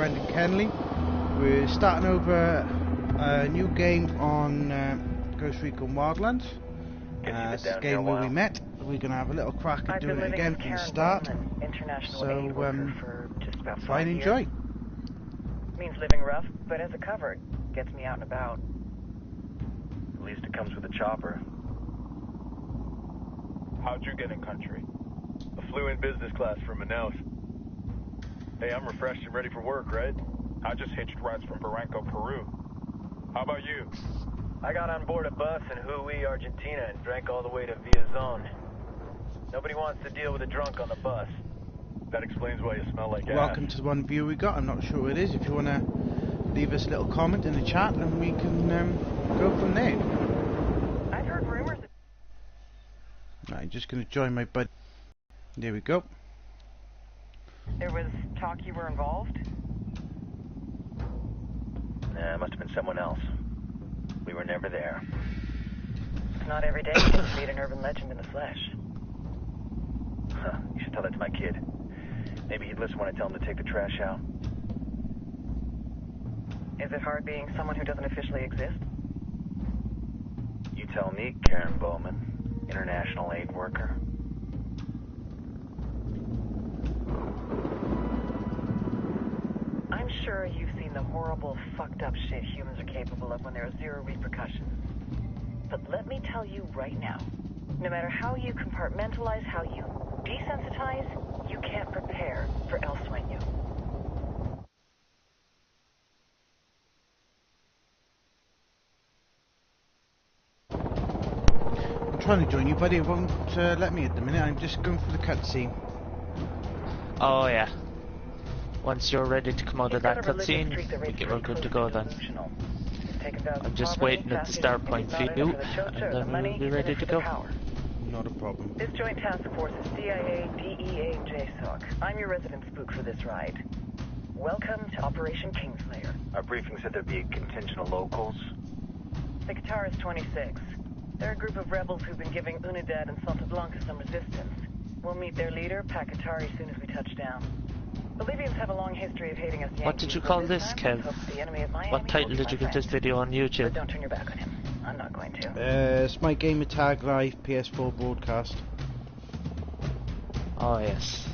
Brendan Kenley. We're starting over a new game on Ghost Recon Wildlands. It's a game where we met. We're going to have a little crack at doing it again from the start. So try and enjoy. Means living rough, but as a cover, gets me out and about. At least it comes with a chopper. How'd you get in country? I flew in business class from Manaus. Hey, I'm refreshed and ready for work, right? I just hitched rides from Barranco, Peru. How about you? I got on board a bus in Hui, Argentina, and drank all the way to Villazon. Nobody wants to deal with a drunk on the bus. That explains why you smell like ass. Welcome to the one view we got. I'm not sure what it is. If you want to leave us a little comment in the chat, and we can go from there. I've heard rumors. Right, I'm just going to join my bud. There we go. There was talk you were involved? Nah, it must have been someone else. We were never there. It's not every day you get to meet an urban legend in the flesh. Huh, you should tell that to my kid. Maybe he'd listen when I tell him to take the trash out. Is it hard being someone who doesn't officially exist? You tell me, Karen Bowman, international aid worker. I'm sure you've seen the horrible, fucked up shit humans are capable of when there are zero repercussions. But let me tell you right now, no matter how you compartmentalize, how you desensitize, you can't prepare for El Sueño. I'm trying to join you, but it won't let me at the minute. I'm just going through the cutscene. Oh yeah. Once you're ready to come out of that cutscene, we're good to go then. I'm just waiting at the start point for you, and then we'll be ready to go. Not a problem. This joint task force is CIA, DEA, and JSOC. I'm your resident spook for this ride. Welcome to Operation Kingslayer. Our briefing said there'd be a contingent of locals. The Qatar is 26. They're a group of rebels who've been giving Unidad and Santa Blanca some resistance. We'll meet their leader, Pat Qatari, as soon as we touch down. Bolivians have a long history of hating us Yankees. What did you call this, Kev? What title did you give this video on YouTube? But don't turn your back on him. I'm not going to. It's my gamer tag live PS4 broadcast. Oh yes.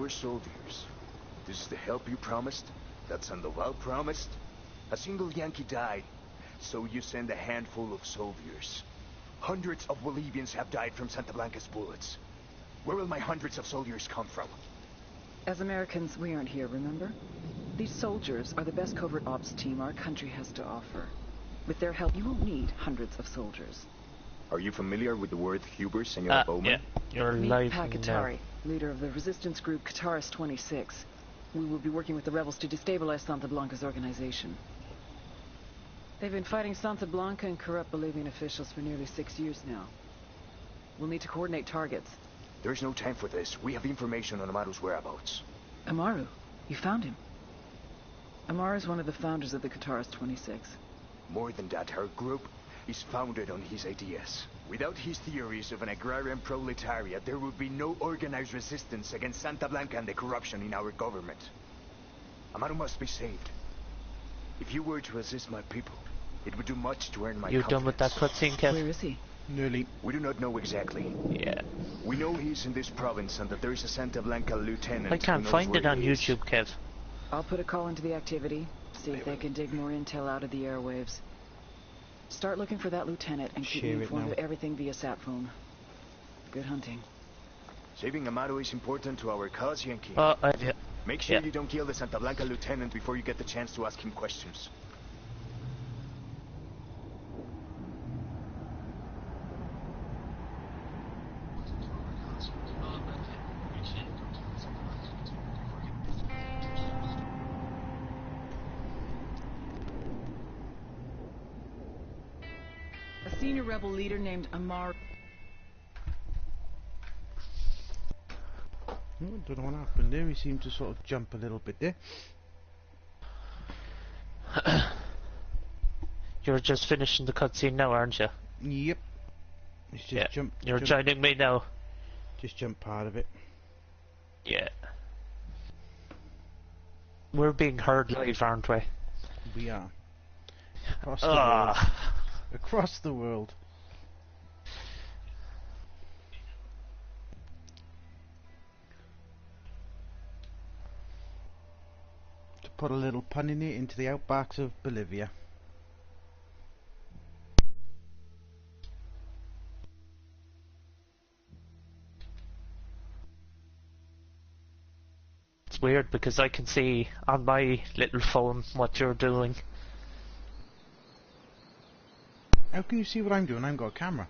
Soldiers. This is the help you promised? That Sandoval promised? A single Yankee died, so you send a handful of soldiers. Hundreds of Bolivians have died from Santa Blanca's bullets. Where will my hundreds of soldiers come from? As Americans, we aren't here, remember? These soldiers are the best covert ops team our country has to offer. With their help, you won't need hundreds of soldiers. Are you familiar with the word Huber, Senor Bowman? Yeah, you're Meet live Pat now. Qatari, leader of the resistance group Qatar's 26. We will be working with the rebels to destabilize Santa Blanca's organization. They've been fighting Santa Blanca and corrupt Bolivian officials for nearly 6 years now. We'll need to coordinate targets. There's no time for this. We have information on Amaru's whereabouts. Amaru, you found him. Amaru is one of the founders of the Qatar's 26. More than that, her group is founded on his ideas. Without his theories of an agrarian proletariat, there would be no organized resistance against Santa Blanca and the corruption in our government. Amaru must be saved. If you were to assist my people, it would do much to earn my confidence. You done with that cutscene, Kev? Where is he? Nearly. We do not know exactly. Yeah. We know he's in this province and that there is a Santa Blanca lieutenant. I can't find it on YouTube, Kev. I'll put a call into the activity, see if they can dig more intel out of the airwaves. Start looking for that lieutenant and keep me informed of everything via sat phone. Good hunting. Saving Amaru is important to our cause, Yankee. Make sure you don't kill the Santa Blanca lieutenant before you get the chance to ask him questions. senior rebel leader named Amar. Don't know what happened there. He seemed to sort of jump a little bit there. You're just finishing the cutscene now, aren't you? Yep. It's just You're joining me now. Just jump part of it. Yeah. We're being heard live, aren't we? We are. Across the world. Across the world. To put a little pun in it, into the outbacks of Bolivia. It's weird because I can see on my little phone what you're doing. How can you see what I'm doing? I've got a camera.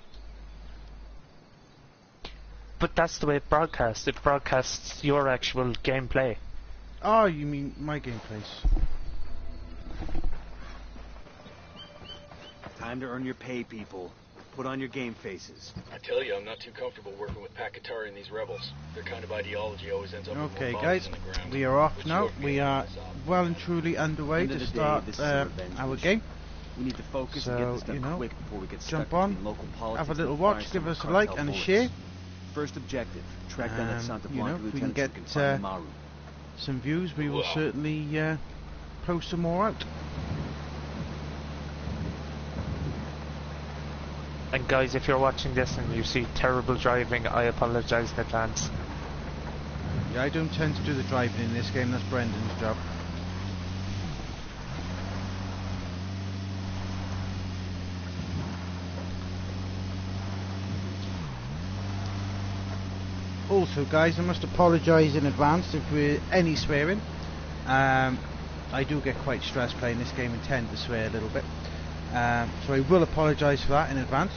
But that's the way it broadcasts. It broadcasts your actual gameplay. Oh, you mean my gameplays? Time to earn your pay, people. Put on your game faces. I tell you, I'm not too comfortable working with Pakatari and these rebels. Their kind of ideology always ends up with Okay, more guys, bodies in the ground. we are off now. We are well and truly underway to start our game. We need to focus and get this done quick before we get stuck between local politics. Have a little watch, give us a like and a share. First objective, track down that Santa Blanca if we can lieutenant get some views, we will certainly post some more out. And guys, if you're watching this and you see terrible driving, I apologise in advance. Yeah, I don't tend to do the driving in this game, that's Brendan's job. Also guys, I must apologise in advance if we're any swearing. I do get quite stressed playing this game and tend to swear a little bit. So I will apologise for that in advance.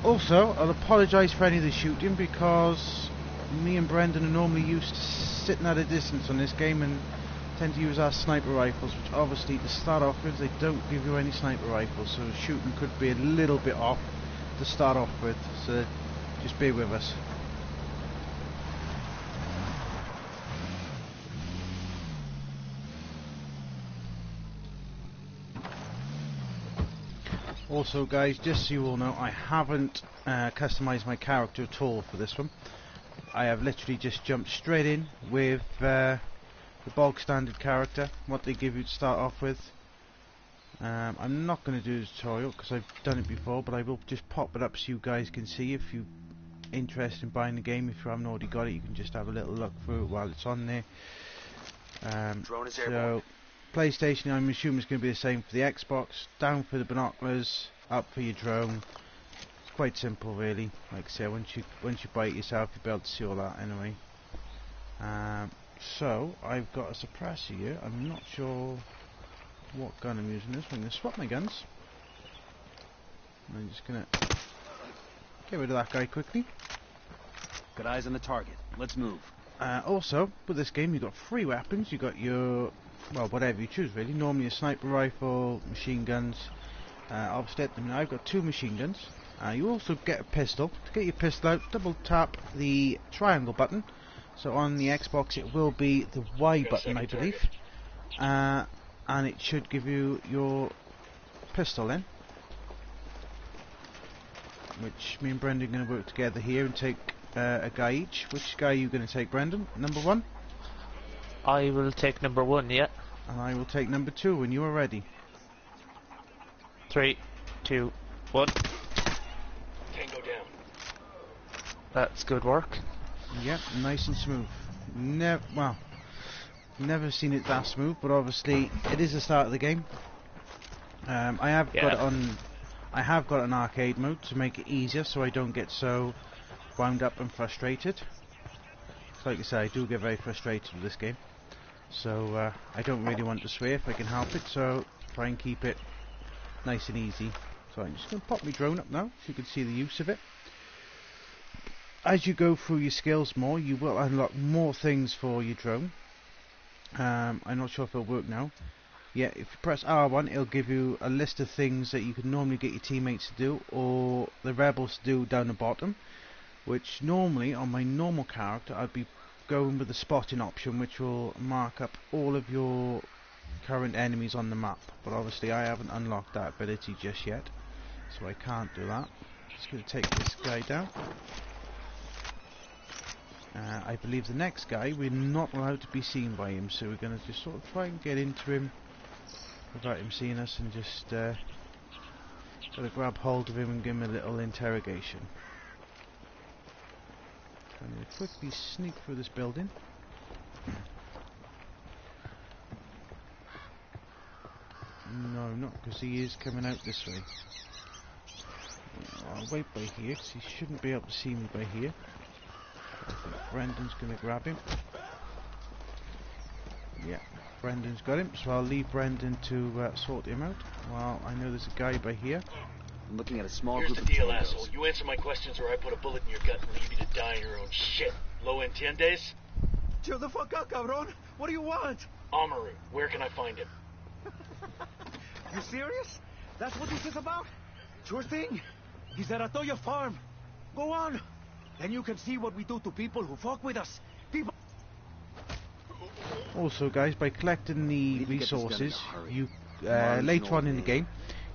Also, I'll apologise for any of the shooting because me and Brendan are normally used to sitting at a distance on this game and tend to use our sniper rifles, which obviously to start off with they don't give you any sniper rifles, so shooting could be a little bit off to start off with, so just bear with us. Also guys, just so you all know, I haven't customised my character at all for this one. I have literally just jumped straight in with the bog standard character, what they give you to start off with. I'm not going to do the tutorial because I've done it before, but I will just pop it up so you guys can see. If you're interested in buying the game, if you haven't already got it, you can just have a little look through it while it's on there. So PlayStation, I'm assuming it's going to be the same for the Xbox. Down for the binoculars, up for your drone. It's quite simple really. Like I say, once you buy it yourself, you'll be able to see all that anyway. So I've got a suppressor here. I'm not sure what gun I'm using this. I'm going to swap my guns. I'm just going to get rid of that guy quickly. Got eyes on the target. Let's move. Also, with this game, you've got 3 weapons. You've got your, well, whatever you choose really. Normally a sniper rifle, machine guns. Obviously at the minute I've got 2 machine guns. You also get a pistol. To get your pistol out, double tap the triangle button. So on the Xbox it will be the Y button, I believe. And it should give you your pistol then. Which me and Brendan are going to work together here and take a guy each. Which guy are you going to take, Brendan? Number 1? I will take number 1, yeah. And I will take number 2 when you are ready. 3, 2, 1. Tango down. That's good work. Yep, nice and smooth. Well, never seen it that smooth, but obviously it is the start of the game. I have got it on. I have got an arcade mode to make it easier, so I don't get so wound up and frustrated. Like I say, I do get very frustrated with this game, so I don't really want to swear if I can help it. So try and keep it nice and easy. So I'm just going to pop my drone up now, so you can see the use of it. As you go through your skills more, you will unlock more things for your drone. I'm not sure if it'll work now. Yeah, if you press R1, it'll give you a list of things that you could normally get your teammates to do, or the rebels to do down the bottom, which normally, on my normal character, I'd be going with the spotting option, which will mark up all of your current enemies on the map. But obviously I haven't unlocked that ability just yet, so I can't do that. Just going to take this guy down. I believe the next guy, we're not allowed to be seen by him, so we're going to just sort of try and get into him without him seeing us, and just got to grab hold of him and give him a little interrogation. I'm going to quickly sneak through this building. No, not because he is coming out this way. I'll wait by here because he shouldn't be able to see me by here. I think Brendan's going to grab him. Yeah, Brendan's got him, so I'll leave Brendan to sort him out. Well, I know there's a guy by here. I'm looking at a small Here's group the of deal, tangos. asshole. You answer my questions or I put a bullet in your gut and leave you to die in your own shit. ¿Lo entiendes? Chill the fuck out, cabron. What do you want? Amaru, where can I find him? You serious? That's what this is about? Sure thing. He's at Atoya Farm. Go on. Then you can see what we do to people who fuck with us. People. Also, guys, by collecting the resources, you later on in the game,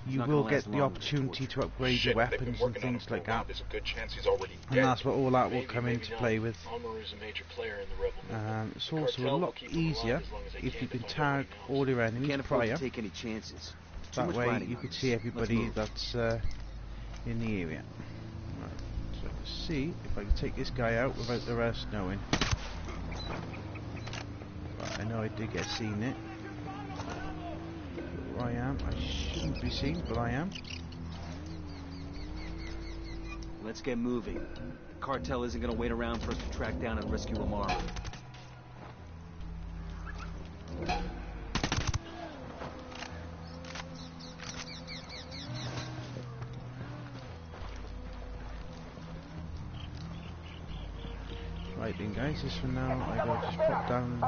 you will get the opportunity to upgrade your weapons and things like that. There's a good chance he's already And dead. that's what all that will come into play with. Amaru's a major player in the rebel movement. It's also a lot easier if you can tag all your enemies Can't afford prior. to take any chances. That way you can see everybody that's in the area. Right. So let's see if I can take this guy out without the rest knowing. Right, I know I did get seen it. I am. I shouldn't be seen, but I am. Let's get moving. The cartel isn't gonna wait around for us to track down and rescue Amaru. Right then, guys, this for now I gotta just put down.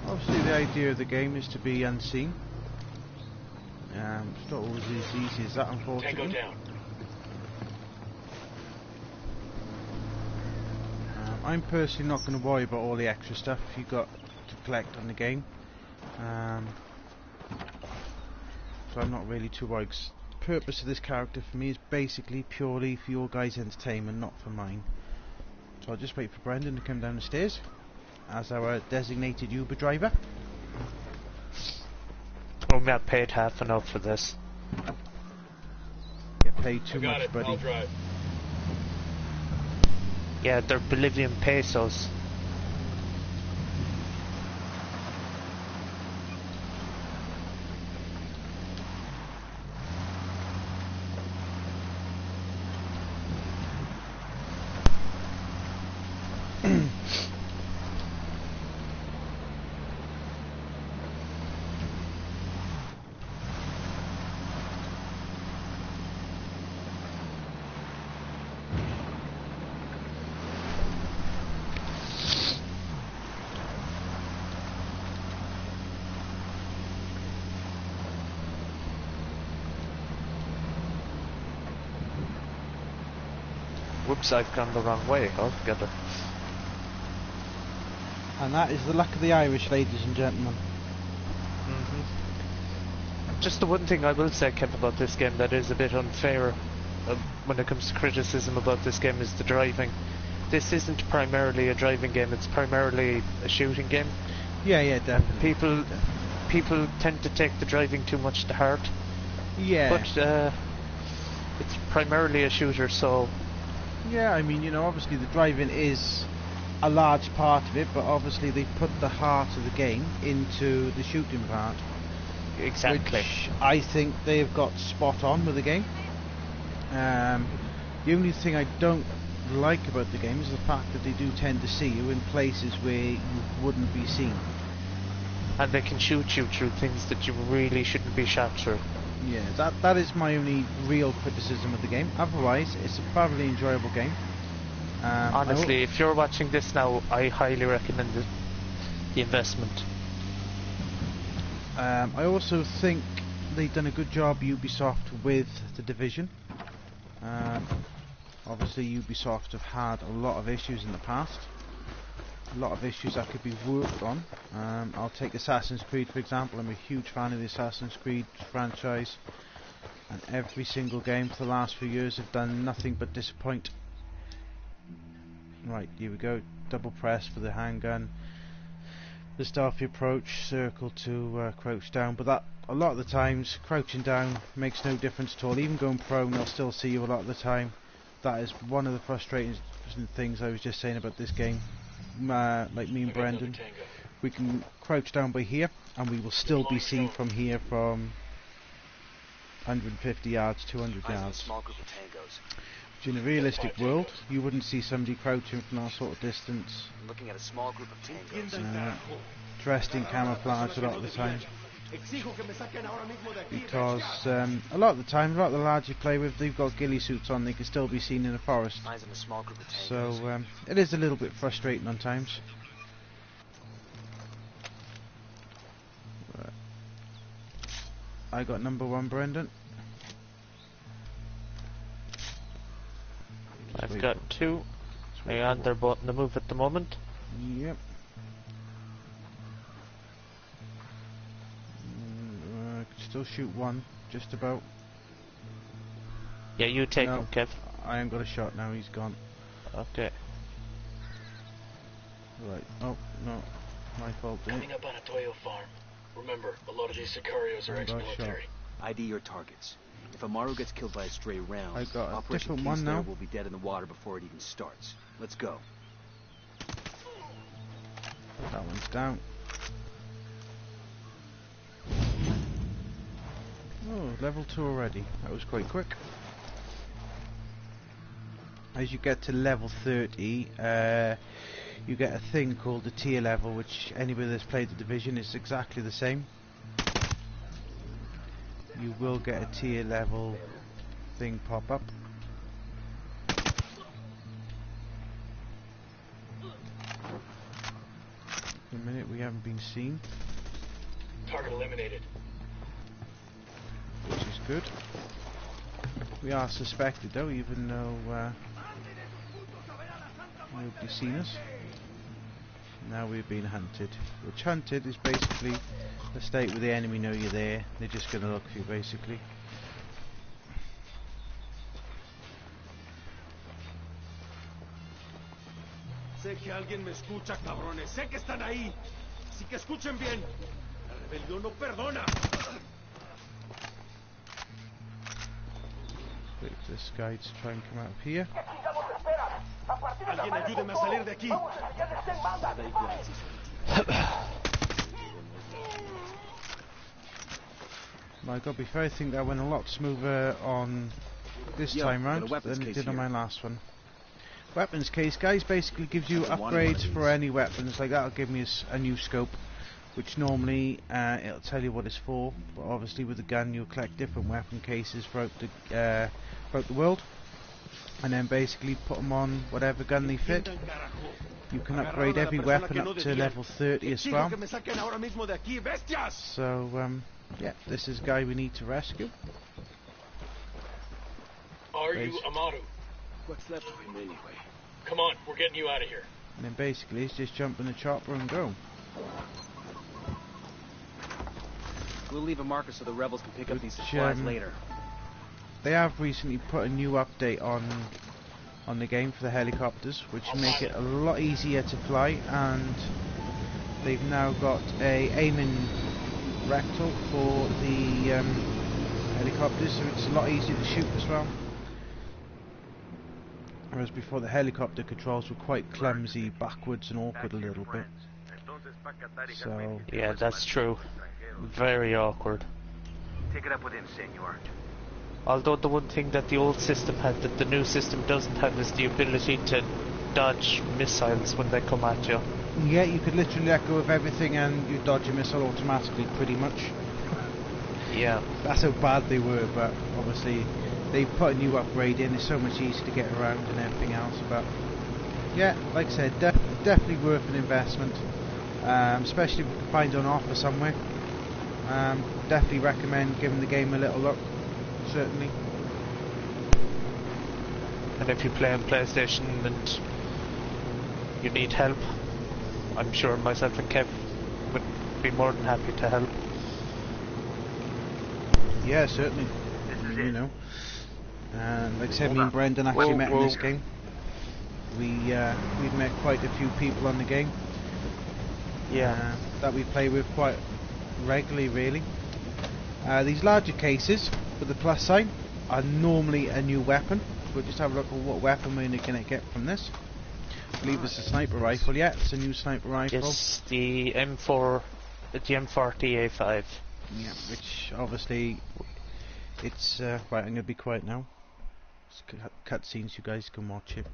Obviously the idea of the game is to be unseen. It's not always as easy as that, unfortunately. Tango down. I'm personally not going to worry about all the extra stuff you've got to collect on the game. So I'm not really too worried. The purpose of this character for me is basically purely for your guys' entertainment, not for mine. So I'll just wait for Brendan to come down the stairs as our designated Uber driver. I'm not paid half enough for this. Get paid too much, buddy. I'll drive. Yeah, they're Bolivian pesos. Whoops, I've gone the wrong way altogether. And that is the luck of the Irish, ladies and gentlemen. Just the one thing I will say, Kev, about this game that is a bit unfair when it comes to criticism about this game is the driving. This isn't primarily a driving game, it's primarily a shooting game. Yeah, definitely. People tend to take the driving too much to heart. Yeah. But it's primarily a shooter, so... Yeah, I mean, you know, obviously the driving is a large part of it, but obviously they put the heart of the game into the shooting part. Exactly. Which I think they have got spot on with the game. The only thing I don't like about the game is the fact that they do tend to see you in places where you wouldn't be seen. And they can shoot you through things that you really shouldn't be shot through. Yeah, that is my only real criticism of the game. Otherwise, it's a thoroughly enjoyable game. Honestly, if you're watching this now, I highly recommend the investment. I also think they've done a good job, Ubisoft, with The Division. Obviously, Ubisoft have had a lot of issues in the past. A lot of issues that could be worked on. I'll take Assassin's Creed, for example. I'm a huge fan of the Assassin's Creed franchise. And every single game for the last few years have done nothing but disappoint. Right, here we go. Double press for the handgun. The stealthy approach, circle to crouch down. But that, a lot of the times, crouching down makes no difference at all. Even going prone, they'll still see you a lot of the time. That is one of the frustrating things I was just saying about this game. Like me and Brendan, we can crouch down by here, and we will still be seen from here from 150 yards, 200 yards. Which in a realistic world, you wouldn't see somebody crouching from that sort of distance. Looking at a small group of tangos. Dressed in camouflage a lot of the time. Because a lot of the time, a lot of the lads you play with, they've got ghillie suits on, they can still be seen in the forest. So it is a little bit frustrating on times. I got number 1, Brendan. I've got 2. Hang on, they're both on the move at the moment. Yep. Still shoot 1, just about. Yeah, you take him, Kev. I ain't got a shot now, he's gone. Okay. Right, oh, no. My fault, Coming up on a Toyo farm. Remember, a lot of these Sicarios are ex-military. ID your targets. If Amaru gets killed by a stray round, I got a Operation different one now. Will be dead in the water before it even starts. Let's go. That one's down. Oh, level 2 already. That was quite quick. As you get to level 30, you get a thing called the tier level, which anybody that's played the Division is exactly the same. You will get a tier level thing pop up. In a minute, we haven't been seen. Target eliminated. Which is good. We are suspected though, even though nobody's seen us. Now we're being hunted. Which hunted is basically the state where the enemy know you're there. They're just going to look for you basically. Sé que alguien me escucha, cabrones. Sé que están ahí. Así que escuchen bien. La rebelión no perdona. Wait for this guy to try and come out of here. Alguien ayúdeme a salir de aquí. My God, before I think that went a lot smoother on this time round than it did on my last one. Weapons case, guys, basically gives you upgrades for any weapons. Like that'll give me a new scope, which normally it'll tell you what it's for. But obviously with the gun, you'll collect different weapon cases throughout the world, and then basically put them on whatever gun they fit. You can upgrade every weapon up to level 30 as well. So yeah, this is a guy we need to rescue. Are you Amaru? What's left of him anyway? Come on, we're getting you out of here. And then basically it's just jump in the chopper and go. We'll leave a marker so the rebels can pick up these supplies later. They have recently put a new update on the game for the helicopters, which make it a lot easier to fly, and they've now got a aiming rectal for the helicopters, so it's a lot easier to shoot as well. Whereas before the helicopter controls were quite clumsy, backwards and awkward a little bit. So yeah, that's true. Very awkward. Take it up with him, senor. Although the one thing that the old system had that the new system doesn't have is the ability to dodge missiles when they come at you. Yeah, you could literally let go of everything and you dodge a missile automatically, pretty much. Yeah. That's how bad they were, but obviously they put a new upgrade in. It's so much easier to get around and everything else. But yeah, like I said, definitely worth an investment, especially if you can find it on offer somewhere. Definitely recommend giving the game a little look, certainly. And if you play on PlayStation and you need help, I'm sure myself and Kev would be more than happy to help. Yeah, certainly. You know, like I said, me and Brendan actually met in this game. We've met quite a few people on the game. Yeah. That we play with quite regularly, really. These larger cases with the plus sign are normally a new weapon. We'll just have a look at what weapon we're going to get from this. I believe it's a sniper rifle. Yeah, it's a new sniper rifle. Yes, the M4, the M40A5. Yeah, which obviously it's right. I'm going to be quiet now. It's cutscenes, you guys can watch it.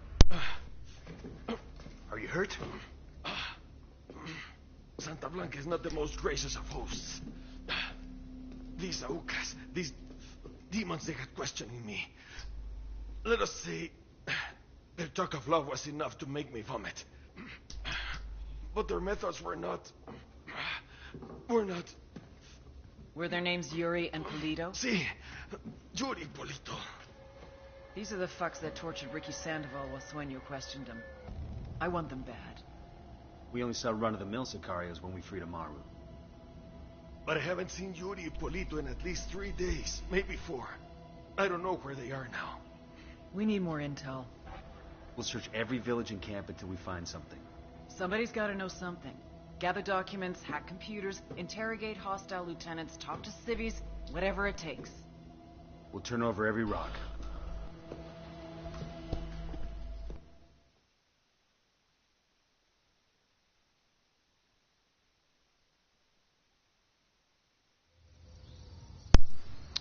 Are you hurt? Santa Blanca is not the most gracious of hosts. These Aucas, these demons, they got questioning me. Let us say, their talk of love was enough to make me vomit. But their methods were not... Were their names Yuri and Polito? Si, Yuri Polito. These are the fucks that tortured Ricky Sandoval while Sueño questioned him. I want them bad. We only saw run-of-the-mill Sicarios when we freed Amaru. But I haven't seen Yuri and Polito in at least 3 days, maybe 4. I don't know where they are now. We need more intel. We'll search every village and camp until we find something. Somebody's gotta know something. Gather documents, hack computers, interrogate hostile lieutenants, talk to civvies, whatever it takes. We'll turn over every rock.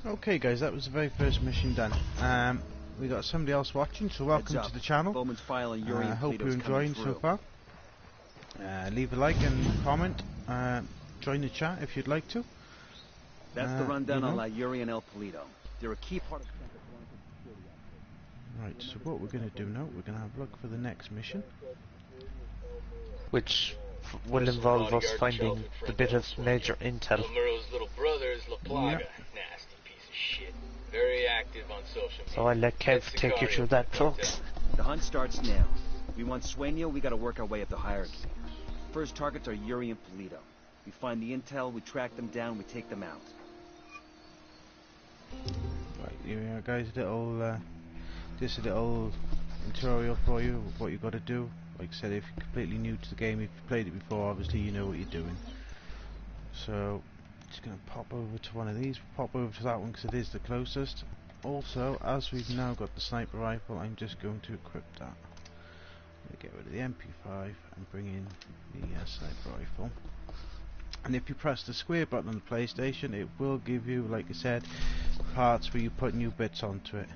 Okay guys, that was the very first mission done. We got somebody else watching, so welcome to the channel. Bowman's file and Yuri and hope you're Polito's enjoying so far. Leave a like and comment. Join the chat if you'd like to. That's the rundown on La Yuri and El Polito. They're a key part of Santa Blanca's security outfit. Right, so what we're going to do now, we're going to have a look for the next mission. Which will involve us finding the bit of major intel. Amaru's little brother is La Plaga. Nasty piece of shit. Very active on social media. So I'll let Kev take you through that, folks. The hunt starts now. We want Sueño, we gotta work our way up the hierarchy. First targets are Yuri and Polito. We find the intel, we track them down, we take them out. Right, here we are guys, just a little tutorial for you of what you got to do. Like I said, if you're completely new to the game, if you've played it before, obviously you know what you're doing. So, just going to pop over to one of these, pop over to that one because it is the closest. Also, as we've now got the sniper rifle, I'm just going to equip that. I'm going to get rid of the MP5 and bring in the sniper rifle. And if you press the square button on the PlayStation, it will give you, like I said, parts where you put new bits onto it.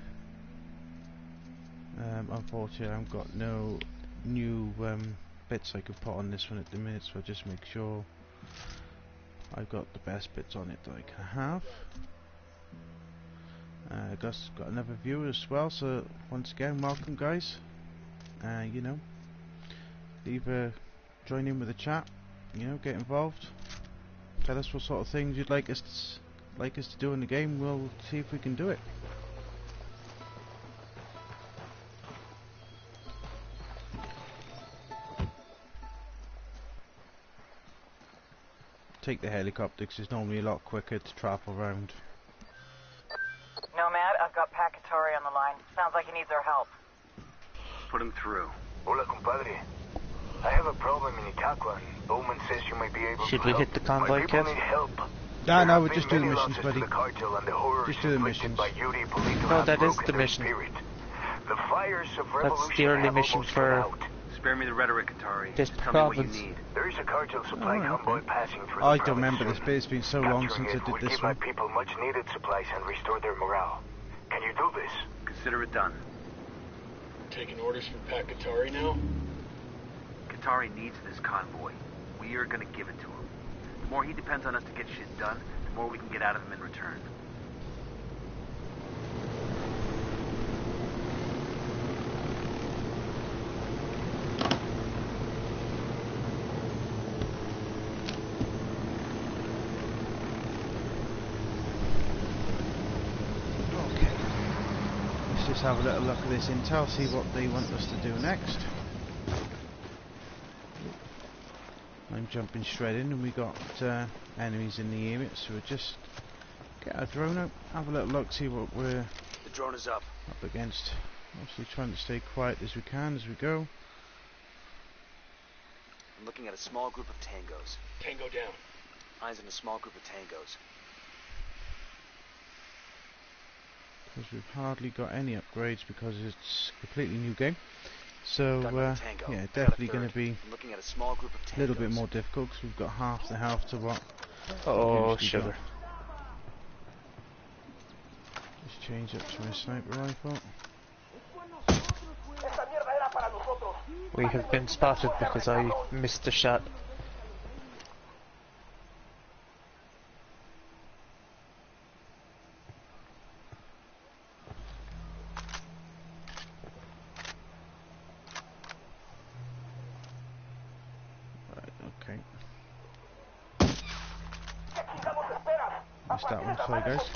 Unfortunately, I've got no new bits I could put on this one at the minute, so I'll just make sure I've got the best bits on it that I can have. Got another viewer as well, so once again, welcome guys. You know, either join in with the chat, you know, get involved, tell us what sort of things you'd like us to do in the game. We'll see if we can do it. Take the helicopter because it's normally a lot quicker to travel around. Nomad, I've got Pacatari on the line. Sounds like he needs our help. Put him through. Hola, compadre. I have a problem in Itaqua. Bowman says you might be able Should to we help. hit the convoy, My people Kev? need help. No, we'll just do the missions, buddy. Just do the missions. No, that is the mission. The fires of That's the early mission for Spare me the rhetoric, Atari. this Tell province. me what you need. There is a cartel supply convoy passing through I the don't remember province this bit. It's been so long since I Capturing it did would this give my one. people much needed supplies and restore their morale. Can you do this? Consider it done. Taking orders from Pacatari now? Qatari needs this convoy. We are gonna give it to him. The more he depends on us to get shit done, the more we can get out of them in return. Let's have a little look at this intel, see what they want us to do next. I'm jumping straight in, and we got enemies in the area, so we'll just get our drone up, have a little look, see what we're the drone is up against. Obviously trying to stay quiet as we can as we go. I'm looking at a small group of tangos. Tango down. Eyes on a small group of tangos. Because we've hardly got any upgrades because it's a completely new game. So yeah, definitely going to be a little bit more difficult because we've got half the health to what. Oh, sugar. Let's change up to my sniper rifle. We have been spotted because I missed the shot. That one, sorry guys.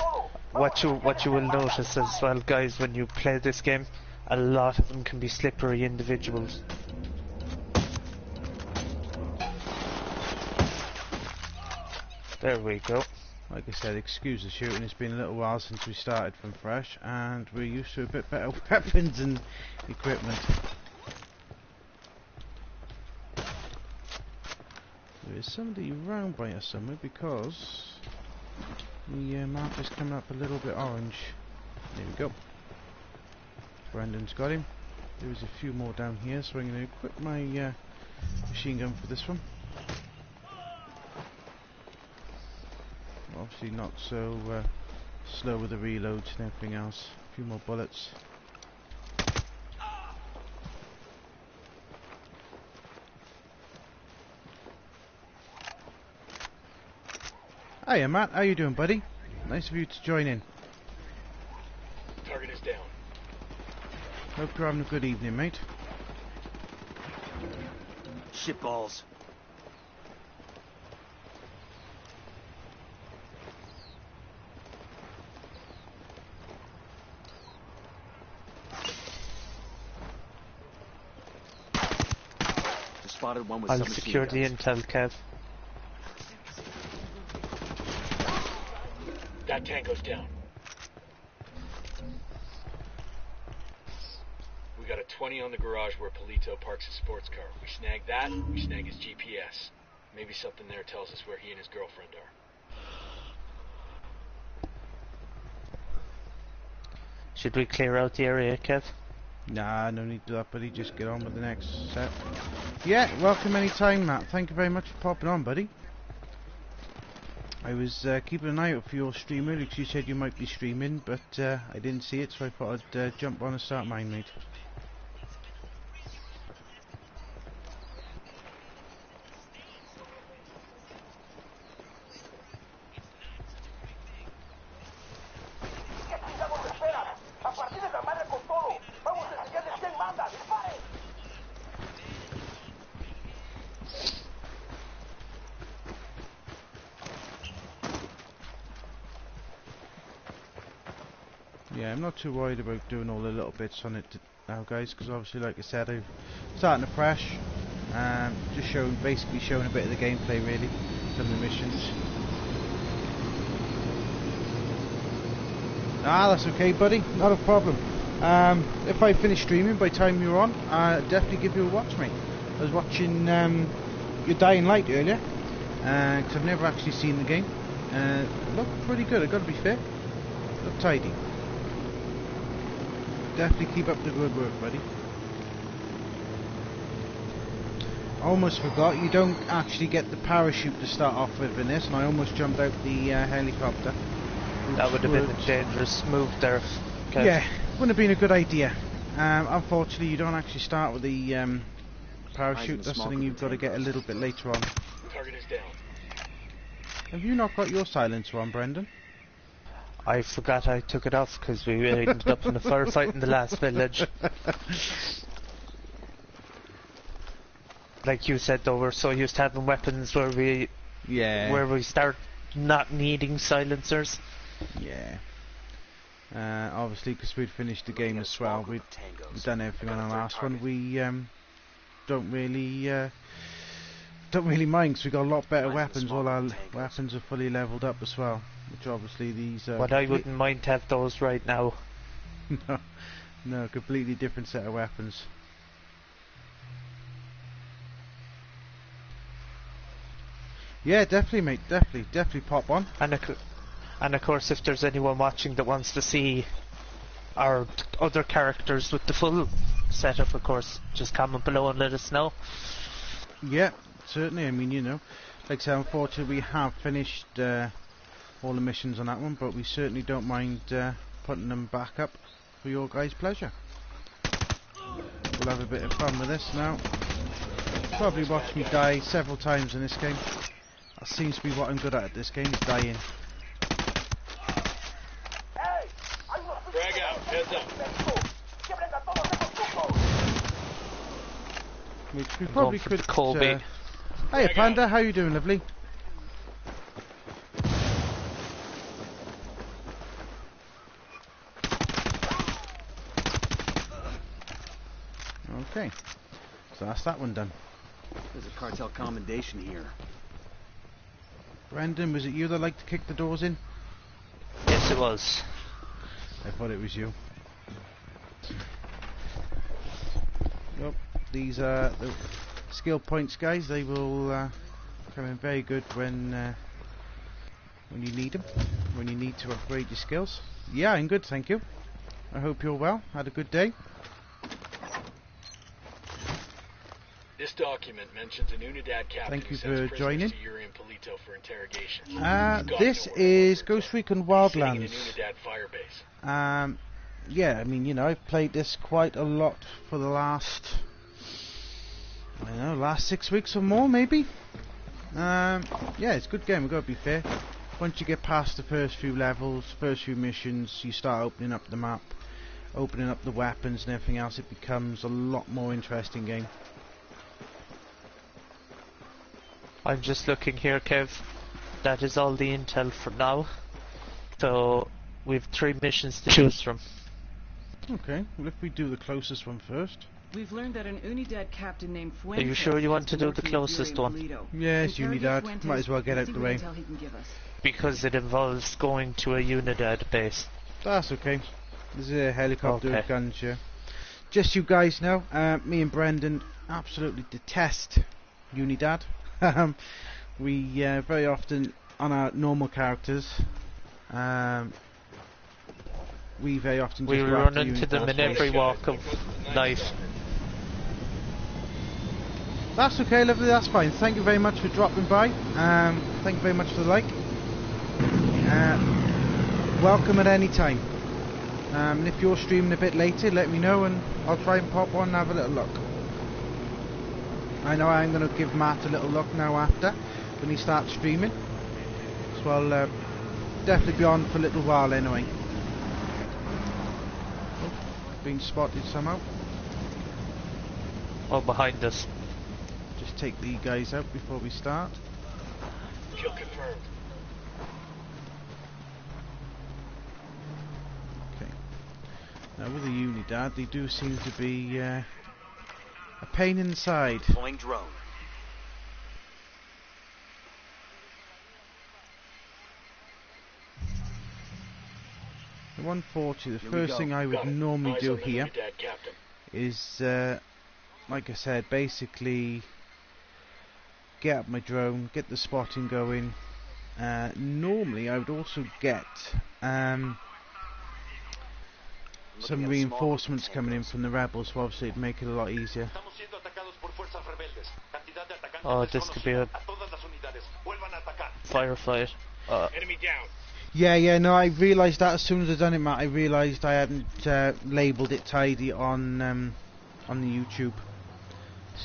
What you will notice as well, guys, when you play this game, a lot of them can be slippery individuals. There we go. Like I said, excuse the shooting, it's been a little while since we started from fresh, and we're used to a bit better weapons and equipment. There's somebody round by us somewhere because the map is coming up a little bit orange. There we go. Brandon's got him. There's a few more down here, so I'm going to equip my machine gun for this one. Obviously not so slow with the reloads and everything else. A few more bullets. Hiya Matt, how you doing buddy? Nice of you to join in. Target is down. Hope you're having a good evening, mate. Shitballs. Spotted one with I'll secure the intel, Kev. That tango's down. We got a 20 on the garage where Polito parks his sports car. We snag that, we snag his GPS. Maybe something there tells us where he and his girlfriend are. Should we clear out the area, Kev? Nah, no need to do that, buddy. Just get on with the next set. Yeah, welcome anytime, Matt. Thank you very much for popping on, buddy. I was keeping an eye out for your stream earlier because you said you might be streaming, but I didn't see it, so I thought I'd jump on and start mine, mate. Yeah, I'm not too worried about doing all the little bits on it now, guys, because obviously, like I said, I'm starting to fresh, just basically showing a bit of the gameplay, really, some of the missions. Ah, that's okay, buddy, not a problem. If I finish streaming by the time you're on, I'll definitely give you a watch, mate. I was watching your Dying Light earlier, because I've never actually seen the game. It looked pretty good, I've got to be fair. Looked tidy. Definitely keep up the good work, buddy. I almost forgot, you don't actually get the parachute to start off with in this, and I almost jumped out the helicopter. That would have been a dangerous move there, Kev. Yeah, wouldn't have been a good idea. Unfortunately, you don't actually start with the parachute. That's something you've got to get a little bit later on. Target is down. Have you not got your silencer on, Brendan? I forgot I took it off because we ended up in a firefight in the last village. Like you said though, we're so used to having weapons where we start not needing silencers. Yeah. Obviously, because we'd finished the game as well, we'd done everything on the last one. We don't really mind because we got a lot better weapons. All our weapons are fully leveled up as well, which obviously these. But I wouldn't mind to have those right now. No, completely different set of weapons. Yeah, definitely, mate. Definitely pop one. And of course, if there's anyone watching that wants to see our other characters with the full setup, of course, just comment below and let us know. Yeah, certainly. I mean, you know, like I said, unfortunately we have finished all the missions on that one, but we certainly don't mind putting them back up for your guys' pleasure. We'll have a bit of fun with this now. Probably watched me die several times in this game. That seems to be what I'm good at this game, is dying. Frag out, heads up. Which we probably could... Colby. Hey Panda, how you doing, lovely? Okay, so that's that one done. There's a cartel commendation here. Brendan, was it you that liked to kick the doors in? Yes, it was. I thought it was you. Yep, these are the skill points, guys. They will come in very good when you need them, when you need to upgrade your skills. Yeah, I'm good, thank you. I hope you're well. Had a good day. This document mentions an Unidad captain. Thank you who for joining. To Yuri and Polito for interrogation. This is Ghost Recon Wildlands. In Unidad firebase. Yeah, I mean, you know, I've played this quite a lot for the last, I don't know, last 6 weeks or more, maybe. Yeah, it's a good game, we've got to be fair. Once you get past the first few levels, first few missions, you start opening up the map, opening up the weapons and everything else. It becomes a lot more interesting game. I'm just looking here, Kev. That is all the intel for now. So we've 3 missions to choose from. Okay, well if we do the closest one first. We've learned that an Unidad captain named Fuentes. Are you sure you want to do the closest one? Yes, Unidad. Might as well get out the way. Because it involves going to a Unidad base. That's okay. There's a helicopter with guns here. Just you guys know, me and Brendan absolutely detest Unidad. We very often, on our normal characters, we very often just run into them in every walk of life. That's okay, lovely, that's fine. Thank you very much for dropping by. Thank you very much for the like. Welcome at any time. And if you're streaming a bit later, let me know and I'll try and pop on and have a little look. I know I'm going to give Matt a little look now after, when he starts streaming. So I'll definitely be on for a little while anyway. Oh, been spotted somehow. Oh, behind us. Just take the guys out before we start. Kill confirmed. Okay. Now with the Unidad, they do seem to be a pain in the side. Deploying drone. The 140, the first thing I would normally do here is, like I said, basically get up my drone, get the spotting going. Normally I would also get some reinforcements coming in from the rebels, so obviously it'd make it a lot easier. Oh, this could be a firefight. Enemy down. Yeah, no, I realised that as soon as I done it, Matt. I realised I hadn't labelled it tidy on the YouTube.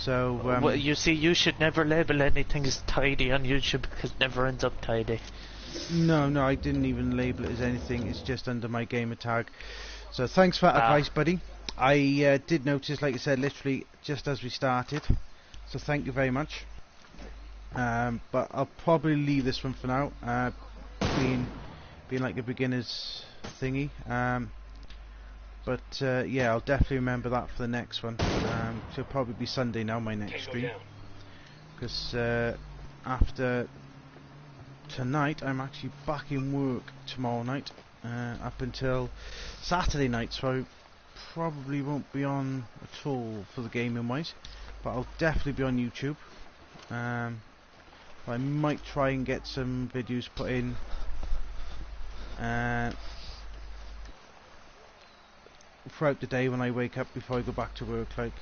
So well, you see, you should never label anything as tidy on YouTube because it never ends up tidy. No, I didn't even label it as anything. It's just under my gamer tag. So thanks for that advice, buddy. I did notice, like I said, literally just as we started. So thank you very much. But I'll probably leave this one for now. Being like a beginner's thingy. But yeah, I'll definitely remember that for the next one. It'll probably be Sunday now, my next stream. Because after tonight, I'm actually back in work tomorrow night. Up until Saturday night, so I probably won't be on at all for the gaming wise. But I'll definitely be on YouTube. I might try and get some videos put in. Throughout the day when I wake up before I go back to work, like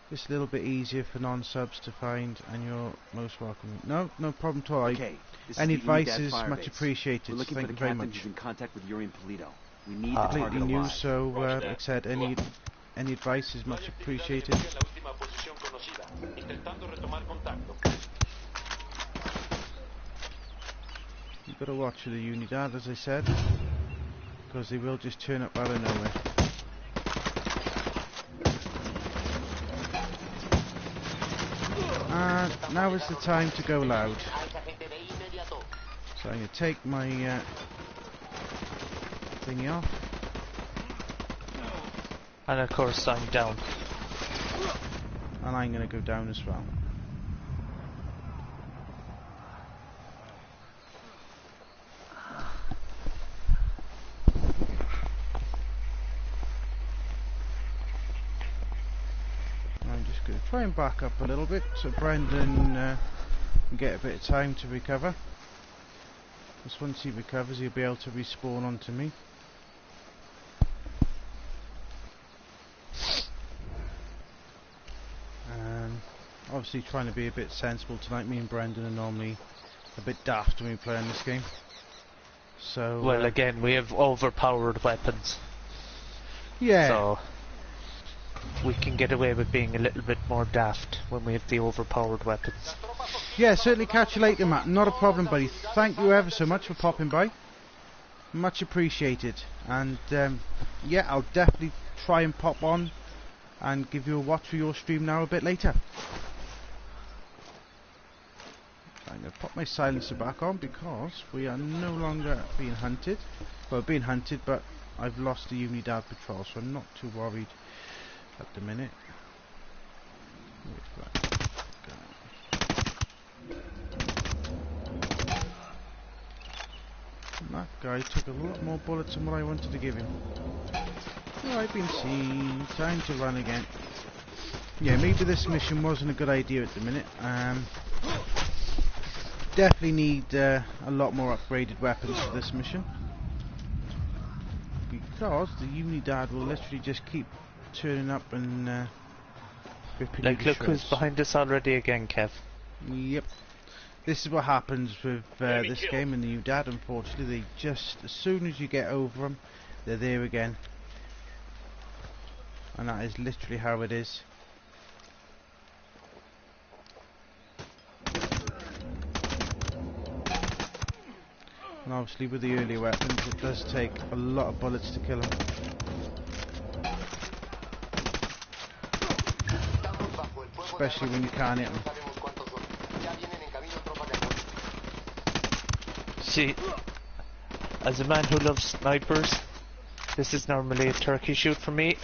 just a little bit easier for non-subs to find, and you're most welcome. No problem at all. Okay, any advice is much appreciated. We're looking Thank for you the very captain much. who's in contact with Yuri and Polito. We need the Completely target new, alive. so like I said, any advice is much appreciated. You've got to watch for the Unidad, as I said, because they will just turn up out of nowhere. And now is the time to go loud. So I'm going to take my thingy off. And of course I'm down. And I'm going to go down as well. I'm just going to try and back up a little bit so Brendan can get a bit of time to recover. Because once he recovers, he'll be able to respawn onto me. Obviously trying to be a bit sensible tonight. Me and Brendan are normally a bit daft when we play on this game. So well, again, we have overpowered weapons. Yeah. So we can get away with being a little bit more daft when we have the overpowered weapons. Yeah, certainly catch you later, Matt. Not a problem, buddy. Thank you ever so much for popping by. Much appreciated. And yeah, I'll definitely try and pop on and give you a watch for your stream now a bit later. I'm going to pop my silencer back on because we are no longer being hunted. Well, being hunted, but I've lost the Unidad patrol, so I'm not too worried at the minute. And that guy took a lot more bullets than what I wanted to give him. Oh, I've been seen. Time to run again. Yeah, maybe this mission wasn't a good idea at the minute. Definitely need a lot more upgraded weapons for this mission. Because the Unidad will literally just keep turning up and ripping like, look who's behind us already again, Kev. Yep. This is what happens with this game and the Unidad, unfortunately. They just, as soon as you get over them, they're there again. And that is literally how it is. And obviously with the earlier weapons, it does take a lot of bullets to kill them. Especially when you can't hit them. See, as a man who loves snipers, this is normally a turkey shoot for me.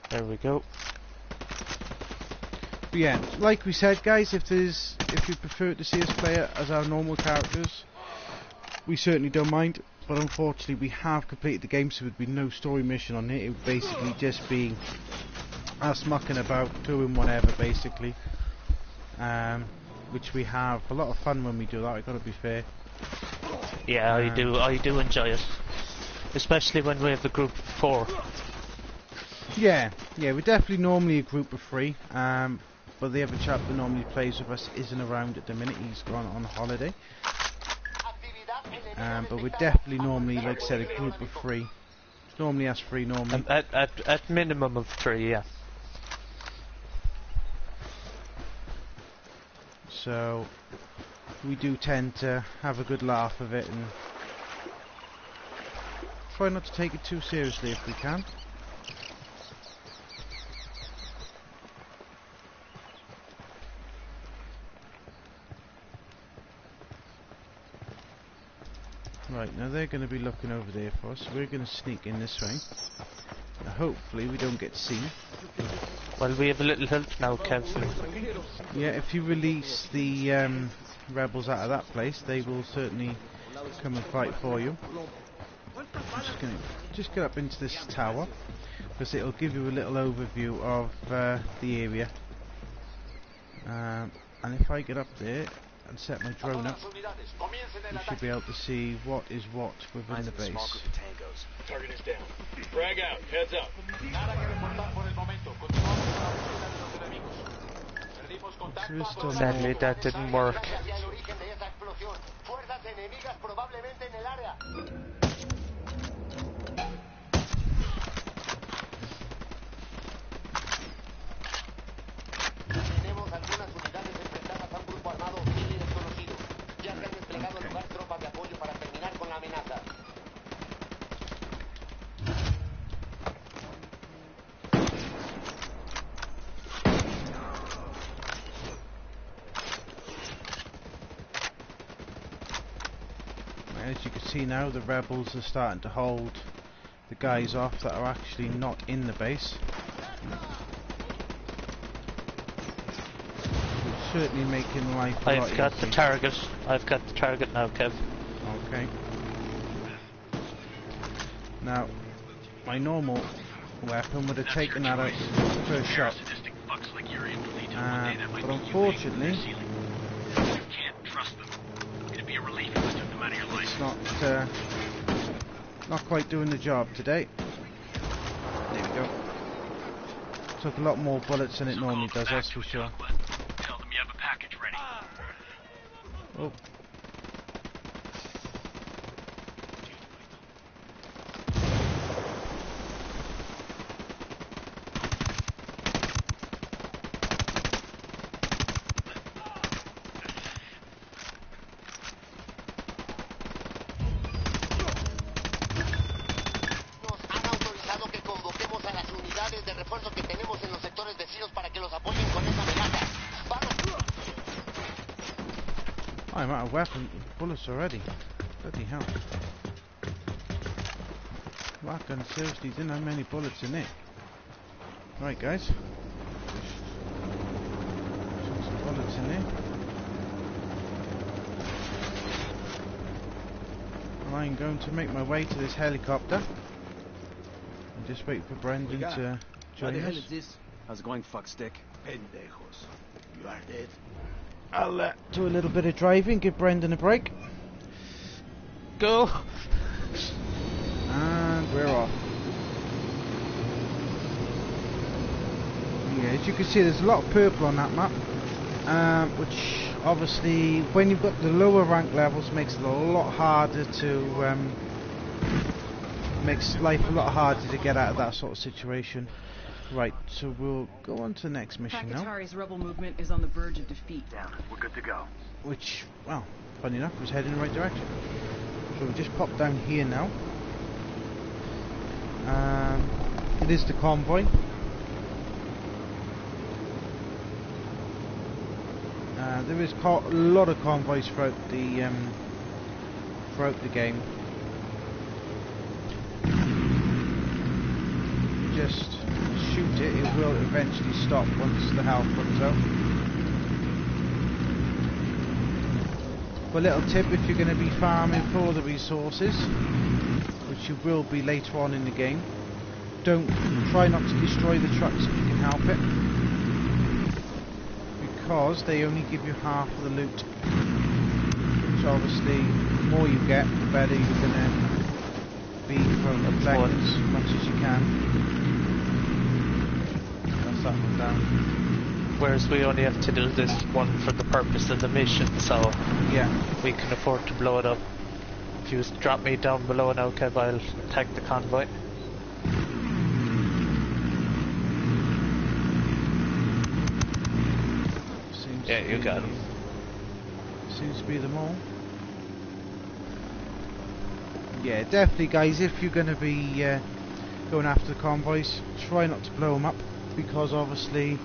There we go. But yeah, like we said, guys, if you prefer to see us play as our normal characters, we certainly don't mind. But unfortunately, we have completed the game, so there'd be no story mission on it. It would basically just be us mucking about, doing whatever, basically. Which we have a lot of fun when we do that. I gotta be fair. Yeah, I do enjoy it, especially when we have a group of 4. Yeah, we're definitely normally a group of 3. But the other chap that normally plays with us isn't around at the minute. He's gone on holiday. But we're definitely normally, like I said, a group of 3. It's normally us 3 normally. At minimum of 3, yeah. so we do tend to have a good laugh of it and try not to take it too seriously if we can. Right, now they're going to be looking over there for us, so we're going to sneak in this way. Hopefully we don't get seen. Well, we have a little help now, Kev. Yeah, if you release the rebels out of that place, they will certainly come and fight for you. I'm just going to just get up into this tower, because it'll give you a little overview of the area. And if I get up there and set my drone up, you should be able to see what is what within the base. Target is down. Frag out. Heads up. Sadly, that didn't work. As you can see now, the rebels are starting to hold the guys off that are actually not in the base. It's certainly making life a lot I've got easier. the target. I've got the target now, Kev. Okay. Now, my normal weapon would have taken that out first shot. But unfortunately, it's not quite doing the job today. There we go. Took a lot more bullets than it normally does, that's for sure. Tell them you have a package ready. Oh. I'm out of weapon bullets already. Bloody hell. That gun seriously didn't have many bullets in it. Right guys. Put some bullets in there. And I'm going to make my way to this helicopter. And just wait for Brendan to join us. How's it going, fuckstick? Pendejos. You are dead. I'll do a little bit of driving, give Brendan a break. Go! And we're off. Yeah, as you can see, there's a lot of purple on that map, which obviously, when you've got the lower rank levels, makes it a lot harder to makes life a lot harder to get out of that sort of situation. Right, so we'll go on to the next mission now. Pakatari's rebel movement is on the verge of defeat. Down. We're good to go. Which, well, funny enough, was heading in the right direction. So we'll just pop down here now. It is the convoy. There is a lot of convoys throughout the game. Just shoot it, it will eventually stop once the health runs out. But a little tip, if you're going to be farming for the resources, which you will be later on in the game, try not to destroy the trucks if you can help it, because they only give you half of the loot, which obviously the more you get, the better you're going to be from collecting as much as you can. That's up and down. Whereas we only have to do this one for the purpose of the mission, so yeah, we can afford to blow it up. If you just drop me down below now, Kev, I'll attack the convoy. Seems Yeah, you got him. seems to be them all. Yeah, definitely guys, if you're going to be going after the convoys, try not to blow them up, because obviously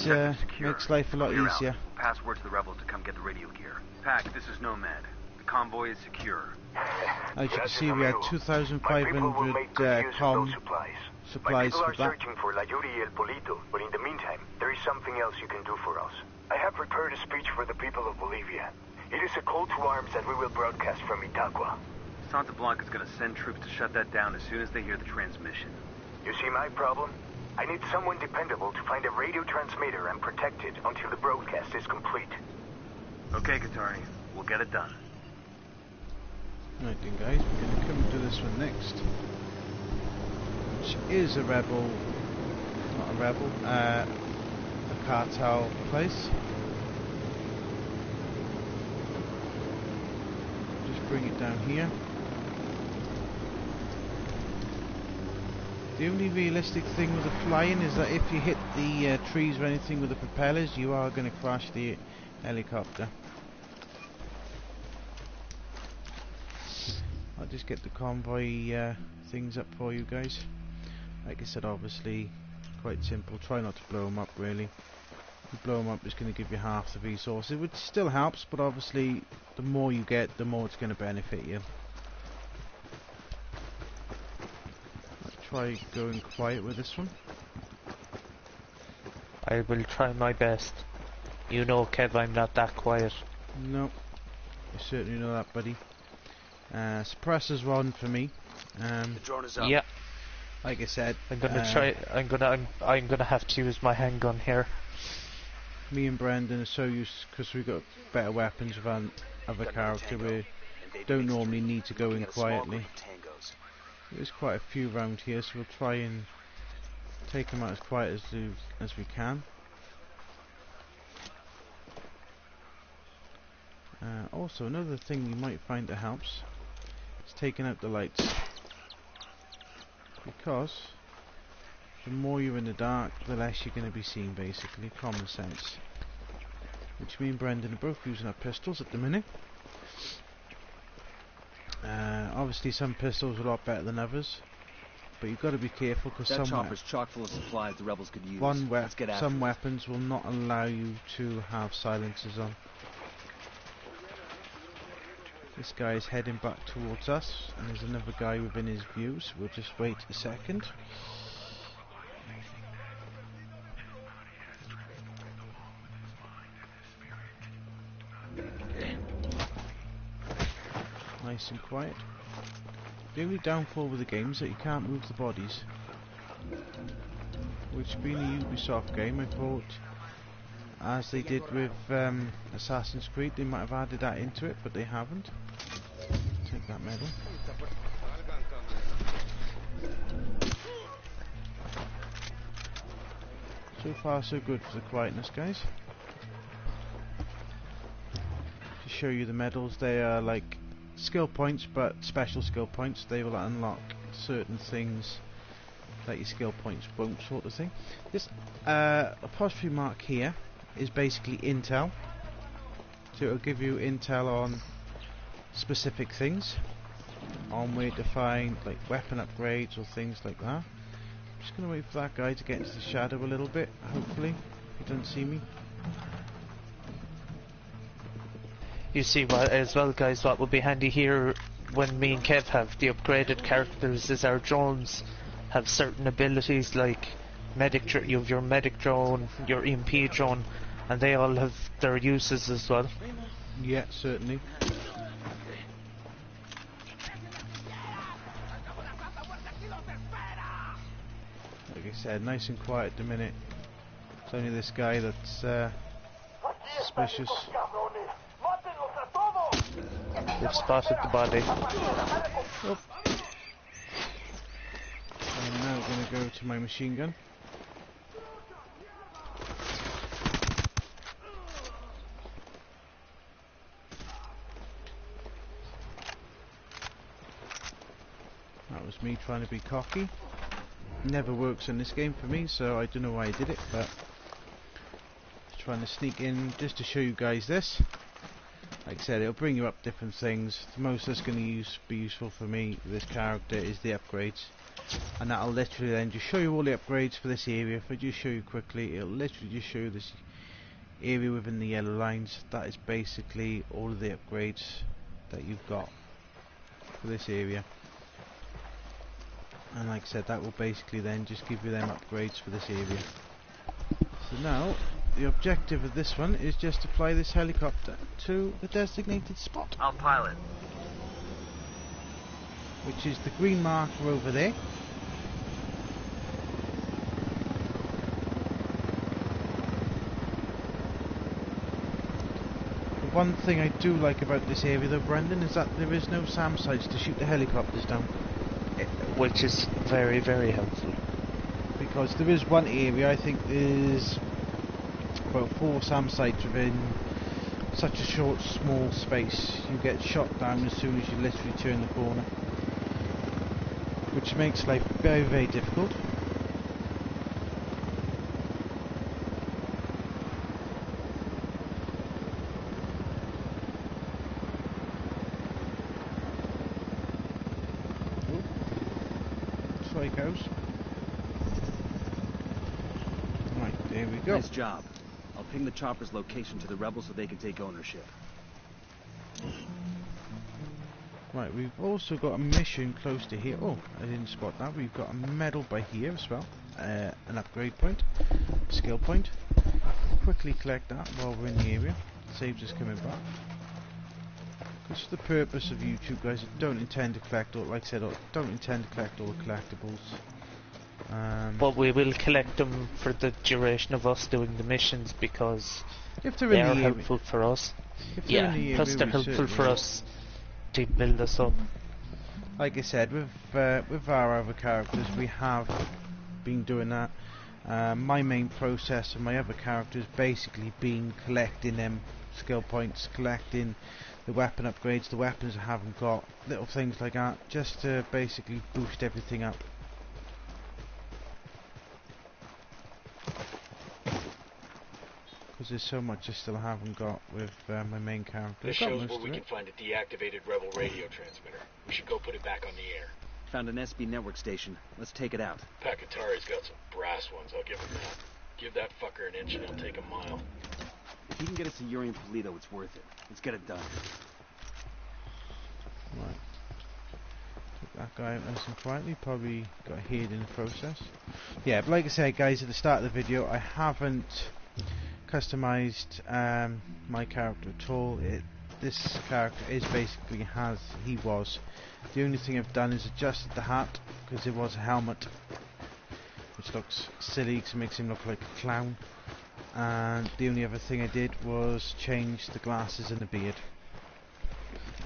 it makes life a lot easier. Pass word to the rebels to come get the radio gear. Pack, this is Nomad. The convoy is secure. As you can see, we had 2,500 com supplies people for are that. searching for La Yuri y El Polito, but in the meantime, there is something else you can do for us. I have prepared a speech for the people of Bolivia. It is a call to arms that we will broadcast from Itaqua. Santa Blanca's gonna send troops to shut that down as soon as they hear the transmission. You see my problem? I need someone dependable to find a radio transmitter and protect it until the broadcast is complete. Okay, Katari, we'll get it done. Right then guys, we're going to come to this one next, which is a rebel, not a rebel, a cartel place. Just bring it down here. The only realistic thing with the flying is that if you hit the trees or anything with the propellers, you are going to crash the helicopter. I'll just get the convoy things up for you guys. Like I said, obviously quite simple. Try not to blow them up really. If you blow them up, it's going to give you half the resources, which still helps, but obviously the more you get, the more it's going to benefit you. Try going quiet with this one. I will try my best. You know, Kev, I'm not that quiet. No, you certainly know that, buddy. Suppressor's one for me. The drone is up. Yeah. Like I said, I'm gonna try. I'm gonna have to use my handgun here. Me and Brendan are so used, because we've got better weapons than other character. We don't normally need to go in quietly. There's quite a few around here, so we'll try and take them out as quiet as we can. Also, another thing you might find that helps is taking out the lights, because the more you're in the dark, the less you're going to be seen, basically. Common sense. Which me and Brendan are both using our pistols at the minute. Obviously some pistols are a lot better than others, but you've got to be careful, because that chopper's chock full of supplies the rebels could use. Some weapons will not allow you to have silencers on. This guy is heading back towards us, and there's another guy within his view, so we'll just wait a second. Nice and quiet. The only downfall with the game is that you can't move the bodies. Which, being a Ubisoft game, I thought, as they did with Assassin's Creed, they might have added that into it, but they haven't. Take that medal. So far so good for the quietness, guys. To show you the medals, they are like skill points, but special skill points. They will unlock certain things that your skill points won't, sort of thing. This apostrophe mark here is basically intel, so it'll give you intel on specific things, on where to find like weapon upgrades or things like that. I'm just going to wait for that guy to get into the shadow a little bit, hopefully, if he doesn't see me. You see, what as well, guys, what would be handy here when me and Kev have the upgraded characters is our drones have certain abilities, like you have your medic drone, your EMP drone, and they all have their uses as well. Yeah, certainly. Like I said, nice and quiet at the minute. It's only this guy that's suspicious. They've spotted the body. Oh. I'm now going to go to my machine gun. That was me trying to be cocky. Never works in this game for me, so I don't know why I did it, but let's trying to sneak in just to show you guys this. Like I said, it'll bring you up different things. The most that's going to be useful for me with this character is the upgrades, and that'll literally then just show you all the upgrades for this area. If I just show you quickly, it'll literally just show you this area within the yellow lines. That is basically all of the upgrades that you've got for this area. And like I said, that will basically then just give you them upgrades for this area. So now, the objective of this one is just to fly this helicopter to the designated spot. I'll pilot. Which is the green marker over there. The one thing I do like about this area though, Brendan, is that there is no SAM sites to shoot the helicopters down. Which is very, very helpful. Because there is one area, I think there's about 4 SAM sites within such a short, small space. You get shot down as soon as you literally turn the corner, which makes life very, very difficult. That's where it goes. Right, there we go. Nice job. I'll ping the chopper's location to the rebels so they can take ownership. Right, we've also got a mission close to here. Oh, I didn't spot that. We've got a medal by here as well. An upgrade point, skill point. Quickly collect that while we're in the area. Saves us coming back. Because for the purpose of YouTube, guys, I don't intend to collect all, like I said, I don't intend to collect all the collectibles. But we will collect them for the duration of us doing the missions, because if they're they in are the helpful for us. Yeah, plus they're helpful for us to build us up. Like I said, with our other characters, we have been doing that. My main process of my other characters basically been collecting them skill points, collecting the weapon upgrades, the weapons I haven't got, little things like that, just to basically boost everything up. Because there's so much I still haven't got with my main character. This shows where we can find a deactivated rebel radio transmitter. We should go put it back on the air. Found an SB network station. Let's take it out. Pakatari's got some brass ones, I'll give him that. Give that fucker an inch and he'll take a mile. If he can get us to Yuri and Polito, it's worth it. Let's get it done. Right. Took that guy out nice and quietly. Probably got hid in the process. Yeah, but like I said, guys, at the start of the video, I haven't customized my character at all. This character is basically as he was. The only thing I've done is adjusted the hat, because it was a helmet, which looks silly because it makes him look like a clown. And the only other thing I did was change the glasses and the beard.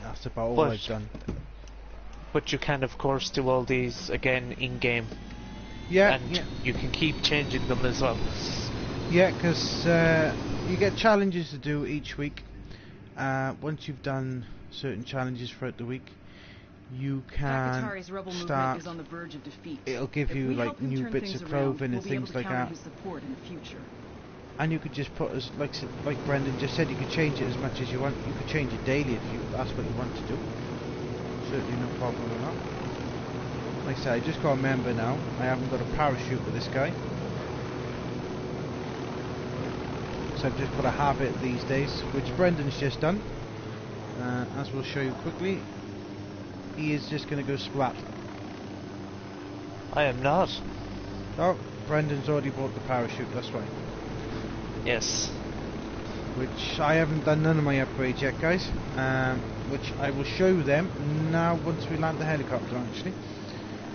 That's about all I've done. But you can of course do all these again in-game. Yeah, and you can keep changing them as well. Yeah, because you get challenges to do each week. Once you've done certain challenges throughout the week, you can start. On the verge of defeat. It'll give you like new bits of clothing and things like that. And you could just put as like Brendan just said, you could change it as much as you want. You could change it daily if that's what you want to do. Certainly no problem with that. Like I said, I just got a member now. I haven't got a parachute with this guy. So I've just put a habit these days, which Brendan's just done. As we'll show you quickly, he is just going to go splat. I am not. Oh, Brendan's already bought the parachute, that's right. Yes. Which I haven't done none of my upgrades yet, guys. Which I will show them now once we land the helicopter, actually.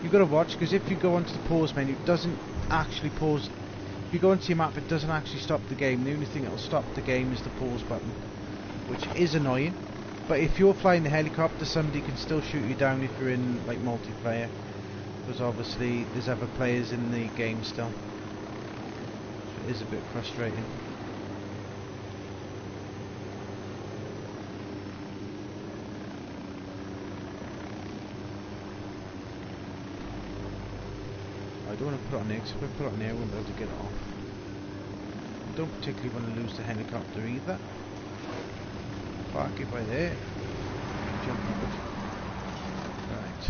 You've got to watch, because if you go onto the pause menu, it doesn't actually pause. If you go into your map, it doesn't actually stop the game. The only thing that will stop the game is the pause button, which is annoying. But if you're flying the helicopter, somebody can still shoot you down if you're in like multiplayer, because obviously there's other players in the game still. So it is a bit frustrating. I don't want to put it on there, because if I put it on there I won't be able to get it off. don't particularly want to lose the helicopter either. Park it by there. Jump out. Right.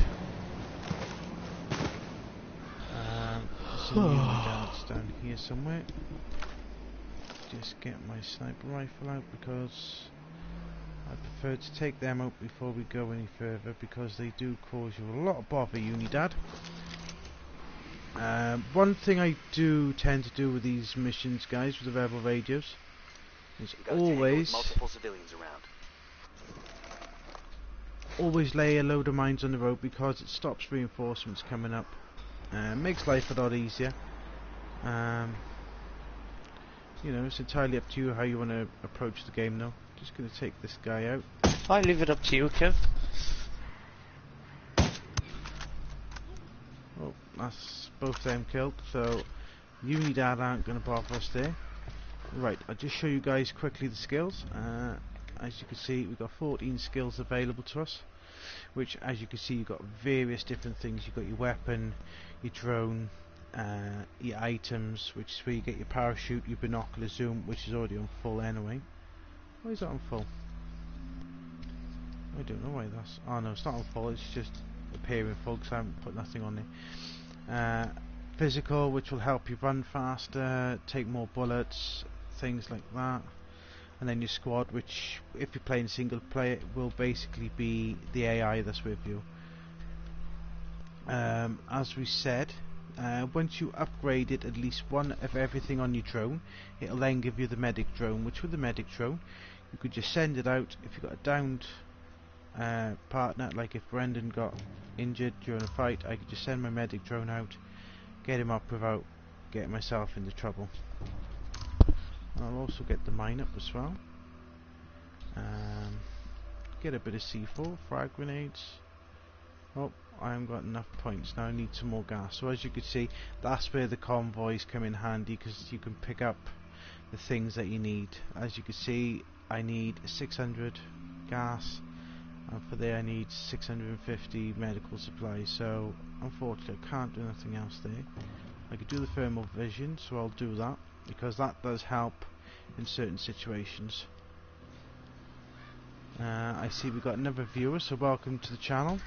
Some units down here somewhere. Just get my sniper rifle out because I prefer to take them out before we go any further, because they do cause you a lot of bother, Unidad. One thing I do tend to do with these missions, guys, with the rebel radios, is always lay a load of mines on the road, because it stops reinforcements coming up. Makes life a lot easier. You know, it's entirely up to you how you want to approach the game though. Just going to take this guy out. I leave it up to you, Kev. Oh, that's both them killed, so Unidad aren't going to bother us there. Right, I'll just show you guys quickly the skills. As you can see, we've got 14 skills available to us, which, as you can see, you've got various different things. You've got your weapon, your drone, your items, which is where you get your parachute, your binocular zoom, which is already on full anyway. Why is that on full? I don't know why that's... oh no, it's not on full, it's just appearing full because I haven't put nothing on there. Physical, which will help you run faster, take more bullets, things like that. And then your squad, which, if you're playing single player, will basically be the AI that's with you. As we said, once you upgraded at least one of everything on your drone, it'll then give you the medic drone, which with the medic drone you could just send it out. If you've got a downed partner, like if Brendan got injured during a fight, I could just send my medic drone out, get him up without getting myself into trouble. I'll also get the mine up as well. Get a bit of C4, frag grenades. Oh, I haven't got enough points now. I need some more gas. So as you can see, that's where the convoys come in handy, because you can pick up the things that you need. As you can see, I need 600 gas, and for there I need 650 medical supplies. So unfortunately I can't do anything else there. I could do the thermal vision, so I'll do that, because that does help in certain situations. I see we've got another viewer, so welcome to the channel.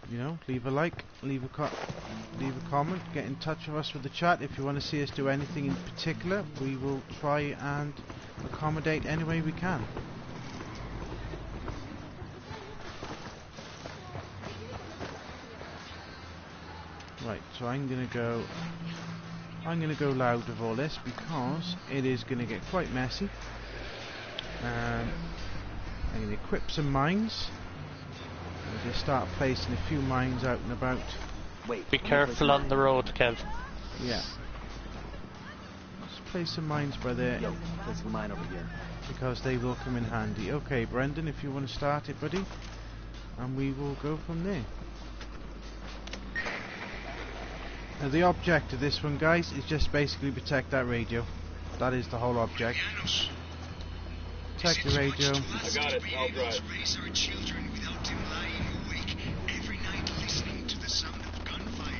You know, leave a like, leave a comment, get in touch with us with the chat. If you want to see us do anything in particular, we will try and accommodate any way we can. Right, so I'm gonna go loud with all this, because it is gonna get quite messy. I'm gonna equip some mines. We'll just start placing a few mines out and about. Wait, be careful on the road, Kev. Yeah. Just place some mines by there. Yo, place a mine over here. Because they will come in handy. Okay, Brendan, if you want to start it, buddy, and we will go from there. Now, the object of this one, guys, is just basically protect that radio. That is the whole object. Protect the radio. I got it. I'll drive. Raise our children without them lying awake every night listening to the sound of gunfire.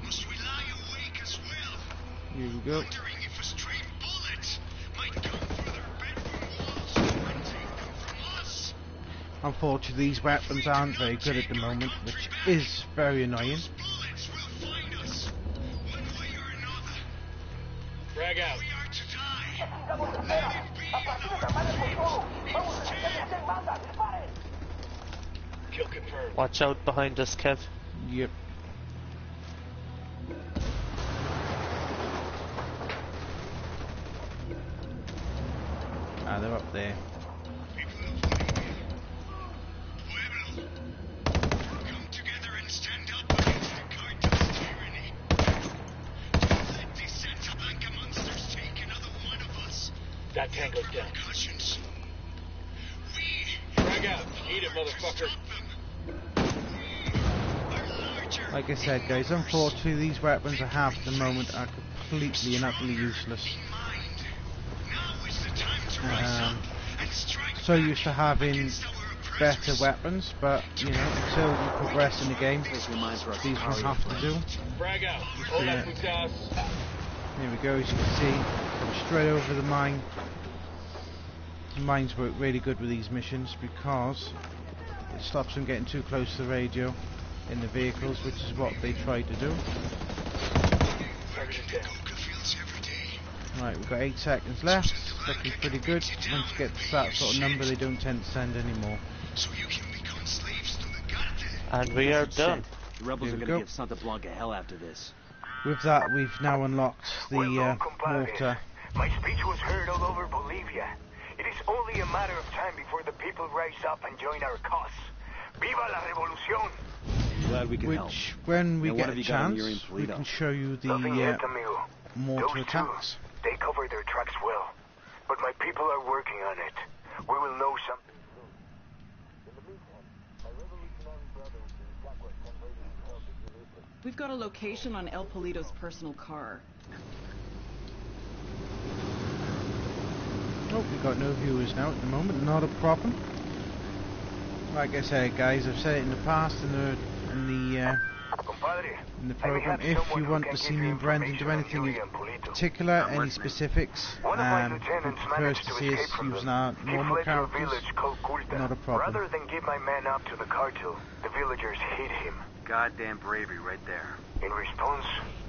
Must we lie awake as well? Here we go. Wondering if a stray bullet might come through their bedroom walls and take them from us. Unfortunately, these weapons aren't very good at the moment, which is very annoying. Those bullets will find us one way or another. Frag out. We are to die. Let it be in our dreams instead. Kill confirmed. Watch out behind us, Kev. Yep. Ah, they're up there. Pueblo, come together and stand up against the cartel's tyranny. Don't let these Santa Blanca monsters take another one of us. That tango's down. Repercussions. We Frag out. Eat it, motherfucker. Like I said, guys, unfortunately these weapons I have at the moment are completely and utterly useless. So used to having better weapons, but you know, until we progress in the game, these will have to do. Here we go, as you can see, come straight over the mine. The mines work really good with these missions because it stops them getting too close to the radio in the vehicles, which is what they try to do. Right, we've got 8 seconds left, looking pretty good. Once you get to that sort of number, they don't tend to send anymore. And we are done. The rebels are going to give Santa Blanca hell after this. With that, we've now unlocked the water. My speech was heard all over Bolivia. It is only a matter of time before the people rise up and join our cause. Viva la revolución! Glad we can help. Which, when we get a chance, we can show you the mortar attacks. They cover their tracks well, but my people are working on it. We will know something. We've got a location on El Polito's personal car. Oh, we've got no viewers now at the moment, not a problem. Like I said, guys, I've said it in the past in the program. If you want to see me and Brendan do anything in particular, any specifics, you prefer to see us using our normal characters, not a problem. Rather than give my man up to the cartel, the villagers hid him. Goddamn bravery right there. In response,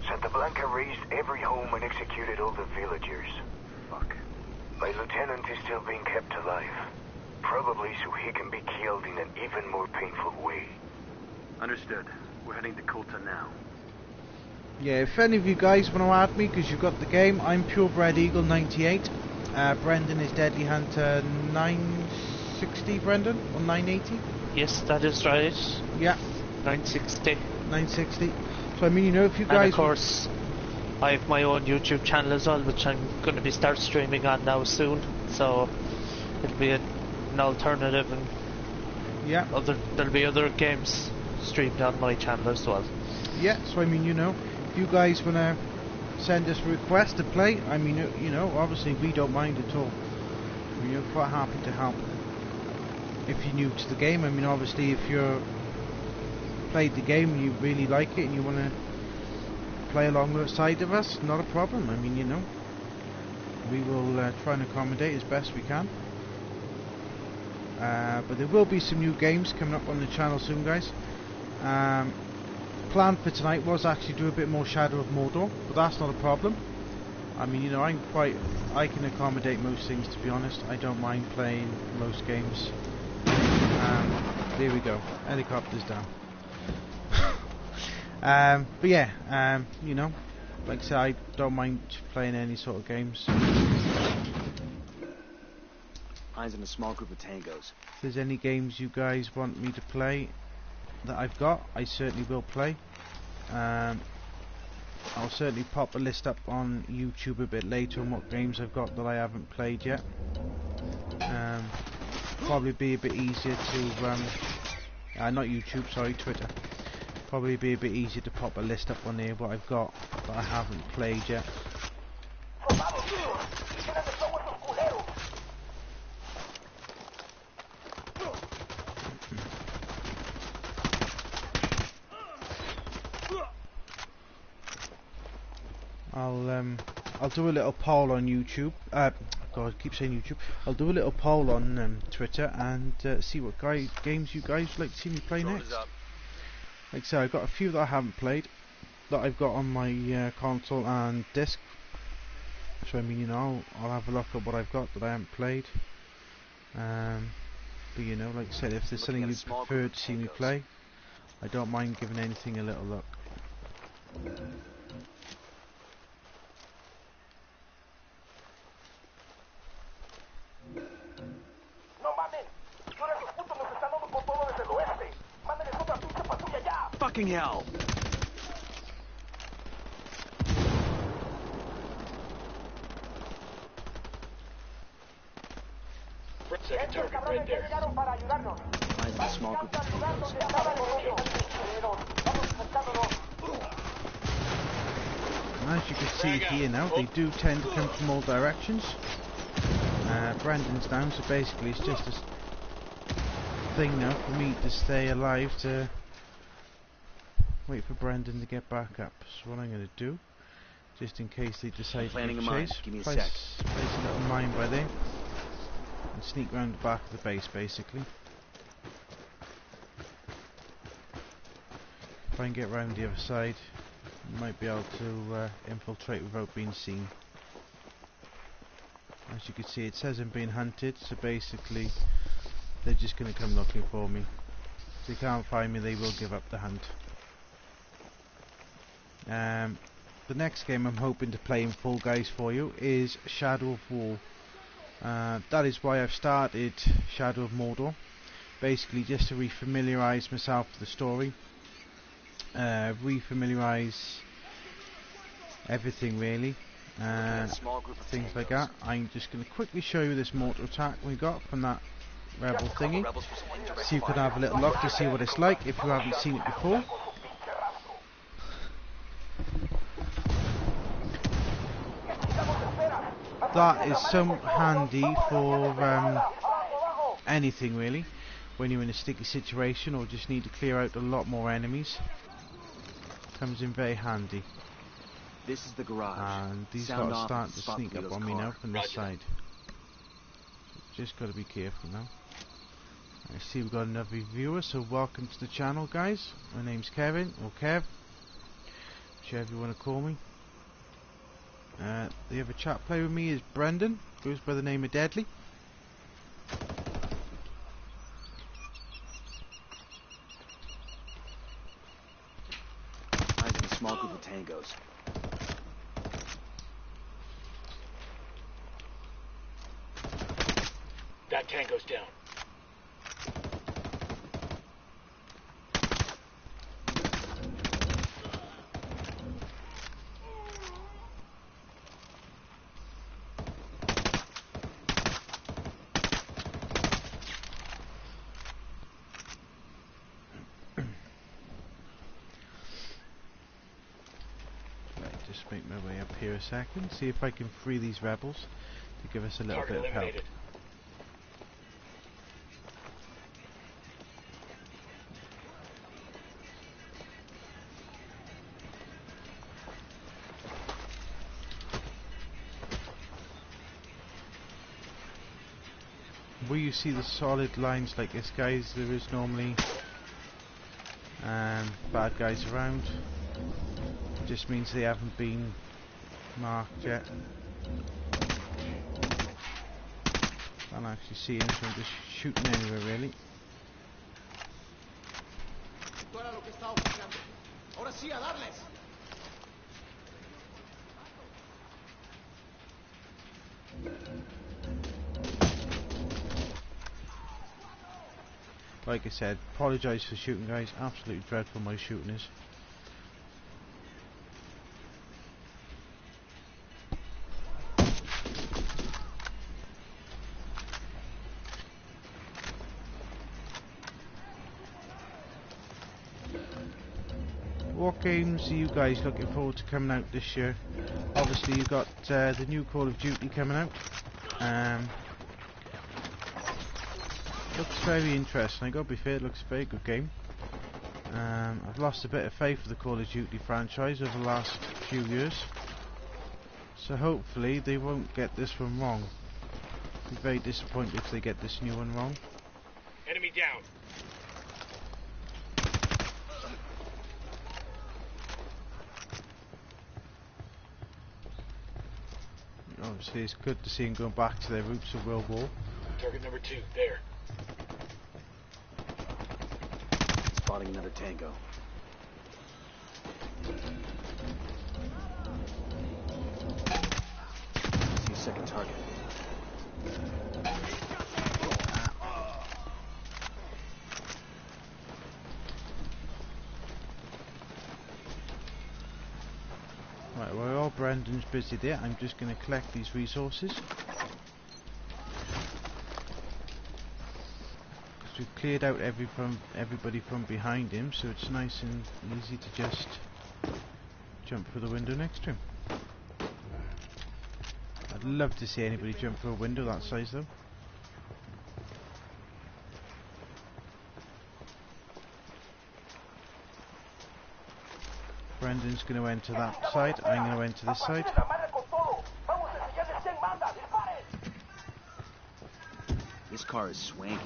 Santa Blanca raised every home and executed all the villagers. Fuck. My lieutenant is still being kept alive. Probably so he can be killed in an even more painful way. Understood. We're heading to Kulta now. Yeah, if any of you guys want to add me, because you've got the game, I'm PureBredeagle98. Brendan is Deadly Hunter 960, Brendan? Or 980? Yes, that is right. Yeah. 960. 960. So, I mean, you know, if you guys... And of course, I have my own YouTube channel as well, which I'm going to be start streaming on now soon. So, it'll be an alternative, and yeah, there'll be other games streamed on my channel as well. Yeah, so I mean, you know, if you guys want to send us a request to play, I mean, you know, obviously we don't mind at all. We're quite happy to help. If you're new to the game, I mean, obviously if you're played the game and you really like it and you want to play alongside of us, not a problem. I mean, you know, we will try and accommodate as best we can. But there will be some new games coming up on the channel soon, guys. Plan for tonight was actually do a bit more Shadow of Mordor, but that's not a problem. I mean, you know, I can accommodate most things, to be honest. I don't mind playing most games. There we go, helicopter's down. But yeah, you know, like I said, I don't mind playing any sort of games. Mine's in a small group of tangos. If there's any games you guys want me to play that I've got, I certainly will play. I'll certainly pop a list up on YouTube a bit later on what games I've got that I haven't played yet. Probably be a bit easier to not YouTube, sorry, Twitter. Probably be a bit easier to pop a list up on there what I've got that I haven't played yet. I'll do a little poll on YouTube. God, I keep saying YouTube. I'll do a little poll on Twitter and see what games you guys would like to see me play next. Like I said, I've got a few that I haven't played that I've got on my console and disc. So I mean, you know, I'll have a look at what I've got that I haven't played. But you know, like I said, if there's something you'd prefer to see me play, I don't mind giving anything a little look. Fucking hell! Second target right there. Mine's in a small group of tangos. As you can see here now, they do tend to come from all directions. Brandon's down, so basically it's just a thing now for me to stay alive to wait for Brendan to get back up. So what I'm going to do, just in case they decide to give chase, place a little mine by there and sneak round the back of the base basically. If I can get round the other side, I might be able to infiltrate without being seen. As you can see, it says I'm being hunted, so basically they're just going to come looking for me. If they can't find me, they will give up the hunt. The next game I'm hoping to play in full, guys, for you is Shadow of War. That is why I've started Shadow of Mordor, basically just to refamiliarise myself with the story, refamiliarise everything really, things like that. I'm just going to quickly show you this mortar attack we got from that rebel thingy, so you can have a little look to see what it's like if you haven't seen it before. That is so handy for anything really, when you're in a sticky situation or just need to clear out a lot more enemies. Comes in very handy. This is the garage. And these lot are starting to sneak up on me now from this side. Just got to be careful now. I see we've got another viewer, so welcome to the channel, guys. My name's Kevin, or Kev, whichever you want to call me. The other chap playing with me is Brendan, goes by the name of Deadly. Eyes on a small group of tangos. That tango's down. Just make my way up here a second, see if I can free these rebels to give us a little bit of help. Where you see the solid lines like this, guys, there is normally bad guys around. It just means they haven't been marked yet. Can't actually see him, so I'm just shooting anywhere really. Like I said, apologise for shooting, guys. Absolutely dreadful my shooting is. What games are you guys looking forward to coming out this year? Obviously you've got the new Call of Duty coming out. Looks very interesting. I gotta be fair, it looks a very good game. I've lost a bit of faith with the Call of Duty franchise over the last few years, so hopefully they won't get this one wrong. I'd be very disappointed if they get this new one wrong. Enemy down. Obviously it's good to see them going back to their roots of World War. Target number 2, there. Spotting another tango. See a second target. Right, well, while Brandon's busy there, I'm just going to collect these resources. Because we've cleared out everybody from behind him, so it's nice and easy to just jump through the window next to him. I'd love to see anybody jump through a window that size though. Brendan's going to enter that side. I'm going to enter this side. This car is swanky.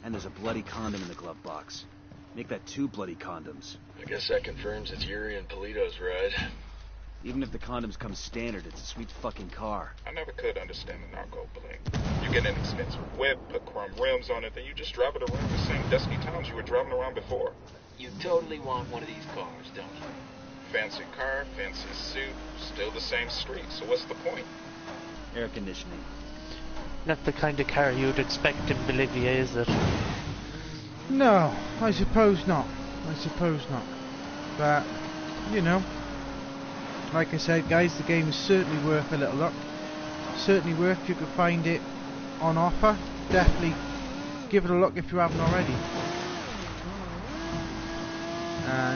And there's a bloody condom in the glove box. Make that 2 bloody condoms. I guess that confirms it's Yuri and Polito's ride. Even if the condoms come standard, it's a sweet fucking car. I never could understand the narco bling. You get an expensive whip, put chrome rims on it, then you just drive it around the same dusty towns you were driving around before. You totally want one of these cars, don't you? Fancy car, fancy suit, still the same street, so what's the point? Air conditioning. Not the kind of car you'd expect in Bolivia, is it? No, I suppose not. I suppose not. But, you know, like I said, guys, the game is certainly worth a little look. Certainly worth if you could find it on offer. Definitely give it a look if you haven't already.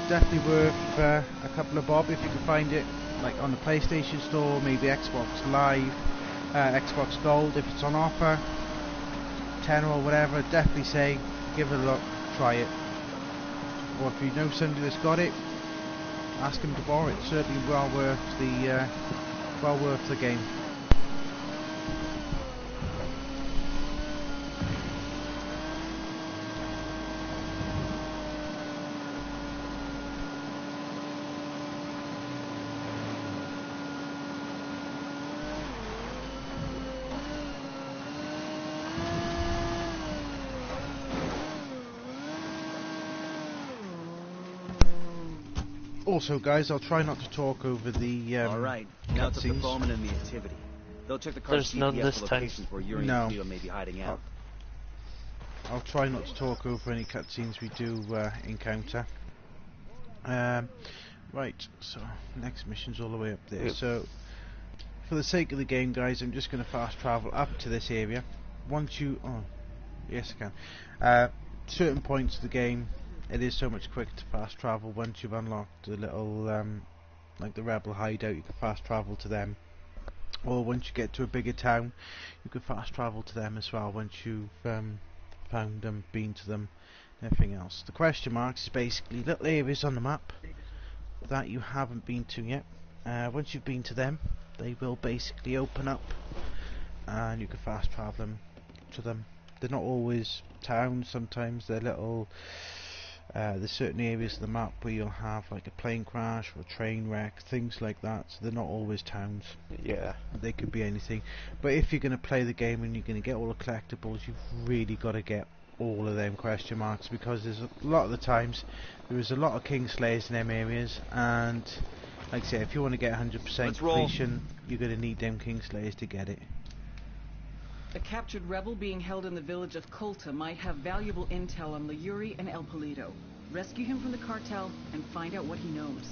Definitely worth a couple of bob if you can find it, like on the PlayStation Store, maybe Xbox Live, Xbox Gold if it's on offer, tenner or whatever. Definitely say, give it a look, try it. Or if you know somebody that's got it, ask them to borrow it. Certainly well worth the game. Also, guys, I'll try not to talk over the Alright, now it's up to Bowman and the activity. They'll check the car's GPS locations where Yuri and Leo may be hiding out. I'll try not to talk over any cutscenes we do encounter. Right, so next mission's all the way up there. So, for the sake of the game, guys, I'm just going to fast travel up to this area. Once you... Oh, yes I can. Certain points of the game, it is so much quicker to fast travel once you've unlocked the little, like the rebel hideout, you can fast travel to them. Or once you get to a bigger town, you can fast travel to them as well once you've found them, been to them, and everything else. The question marks is basically little areas on the map that you haven't been to yet. Once you've been to them, they will basically open up and you can fast travel to them. They're not always towns, sometimes they're little... there's certain areas of the map where you'll have like a plane crash or a train wreck, things like that, so they're not always towns. Yeah. They could be anything. But if you're going to play the game and you're going to get all the collectibles, you've really got to get all of them question marks, because there's a lot of the times there is a lot of Kingslayers in them areas, and like I say, if you want to get 100% completion, you're going to need them Kingslayers to get it. A captured rebel being held in the village of Colta might have valuable intel on Yuri and El Polito. Rescue him from the cartel and find out what he knows.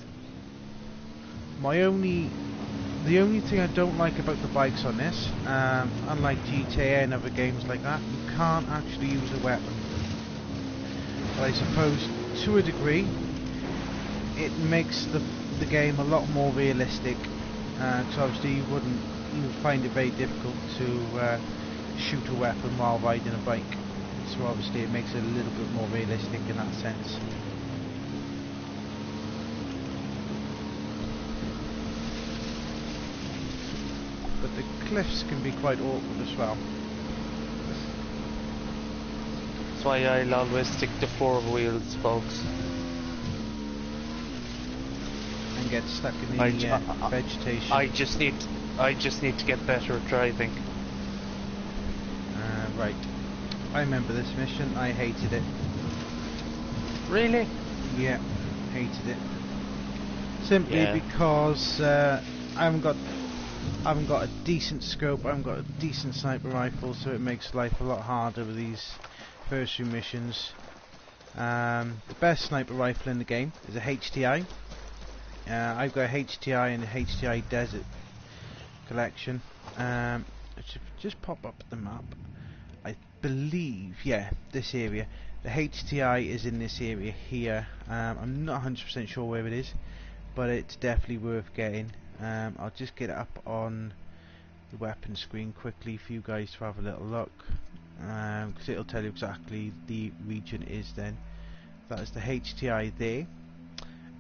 The only thing I don't like about the bikes on this, unlike GTA and other games like that, you can't actually use a weapon. But I suppose, to a degree, it makes the game a lot more realistic, because obviously you would find it very difficult to shoot a weapon while riding a bike, so obviously it makes it a little bit more realistic in that sense. But the cliffs can be quite awkward as well. That's why I'll always stick to 4 wheels, folks. And get stuck in the vegetation. I just need to get better at driving. Right. I remember this mission. I hated it. Really? Yeah, hated it. Simply because I haven't got a decent scope. I haven't got a decent sniper rifle, so it makes life a lot harder with these first few missions. The best sniper rifle in the game is a HTI. I've got a HTI and a HTI Desert collection. It should just pop up the map. I believe, yeah, this area. The HTI is in this area here. I'm not 100% sure where it is, but it's definitely worth getting. I'll just get it up on the weapon screen quickly for you guys to have a little look, because it'll tell you exactly the region is then. That is the HTI there.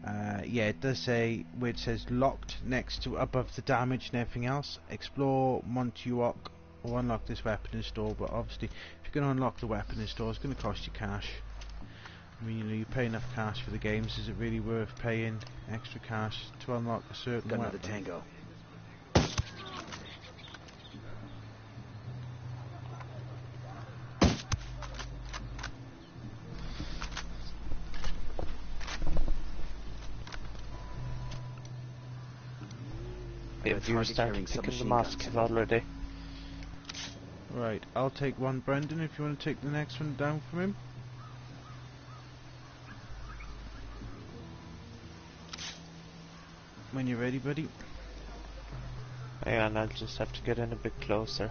Yeah, it does say where it says locked next to above the damage and everything else. Explore Montuok or unlock this weapon in store, but obviously if you're going to unlock the weapon in store, it's going to cost you cash. I mean, you pay enough cash for the games. Is it really worth paying extra cash to unlock a certain weapon? Got another tango. If you start picking the masks already. Right, I'll take one, Brendan, if you want to take the next one down from him. When you're ready, buddy. Hang on, I'll just have to get in a bit closer.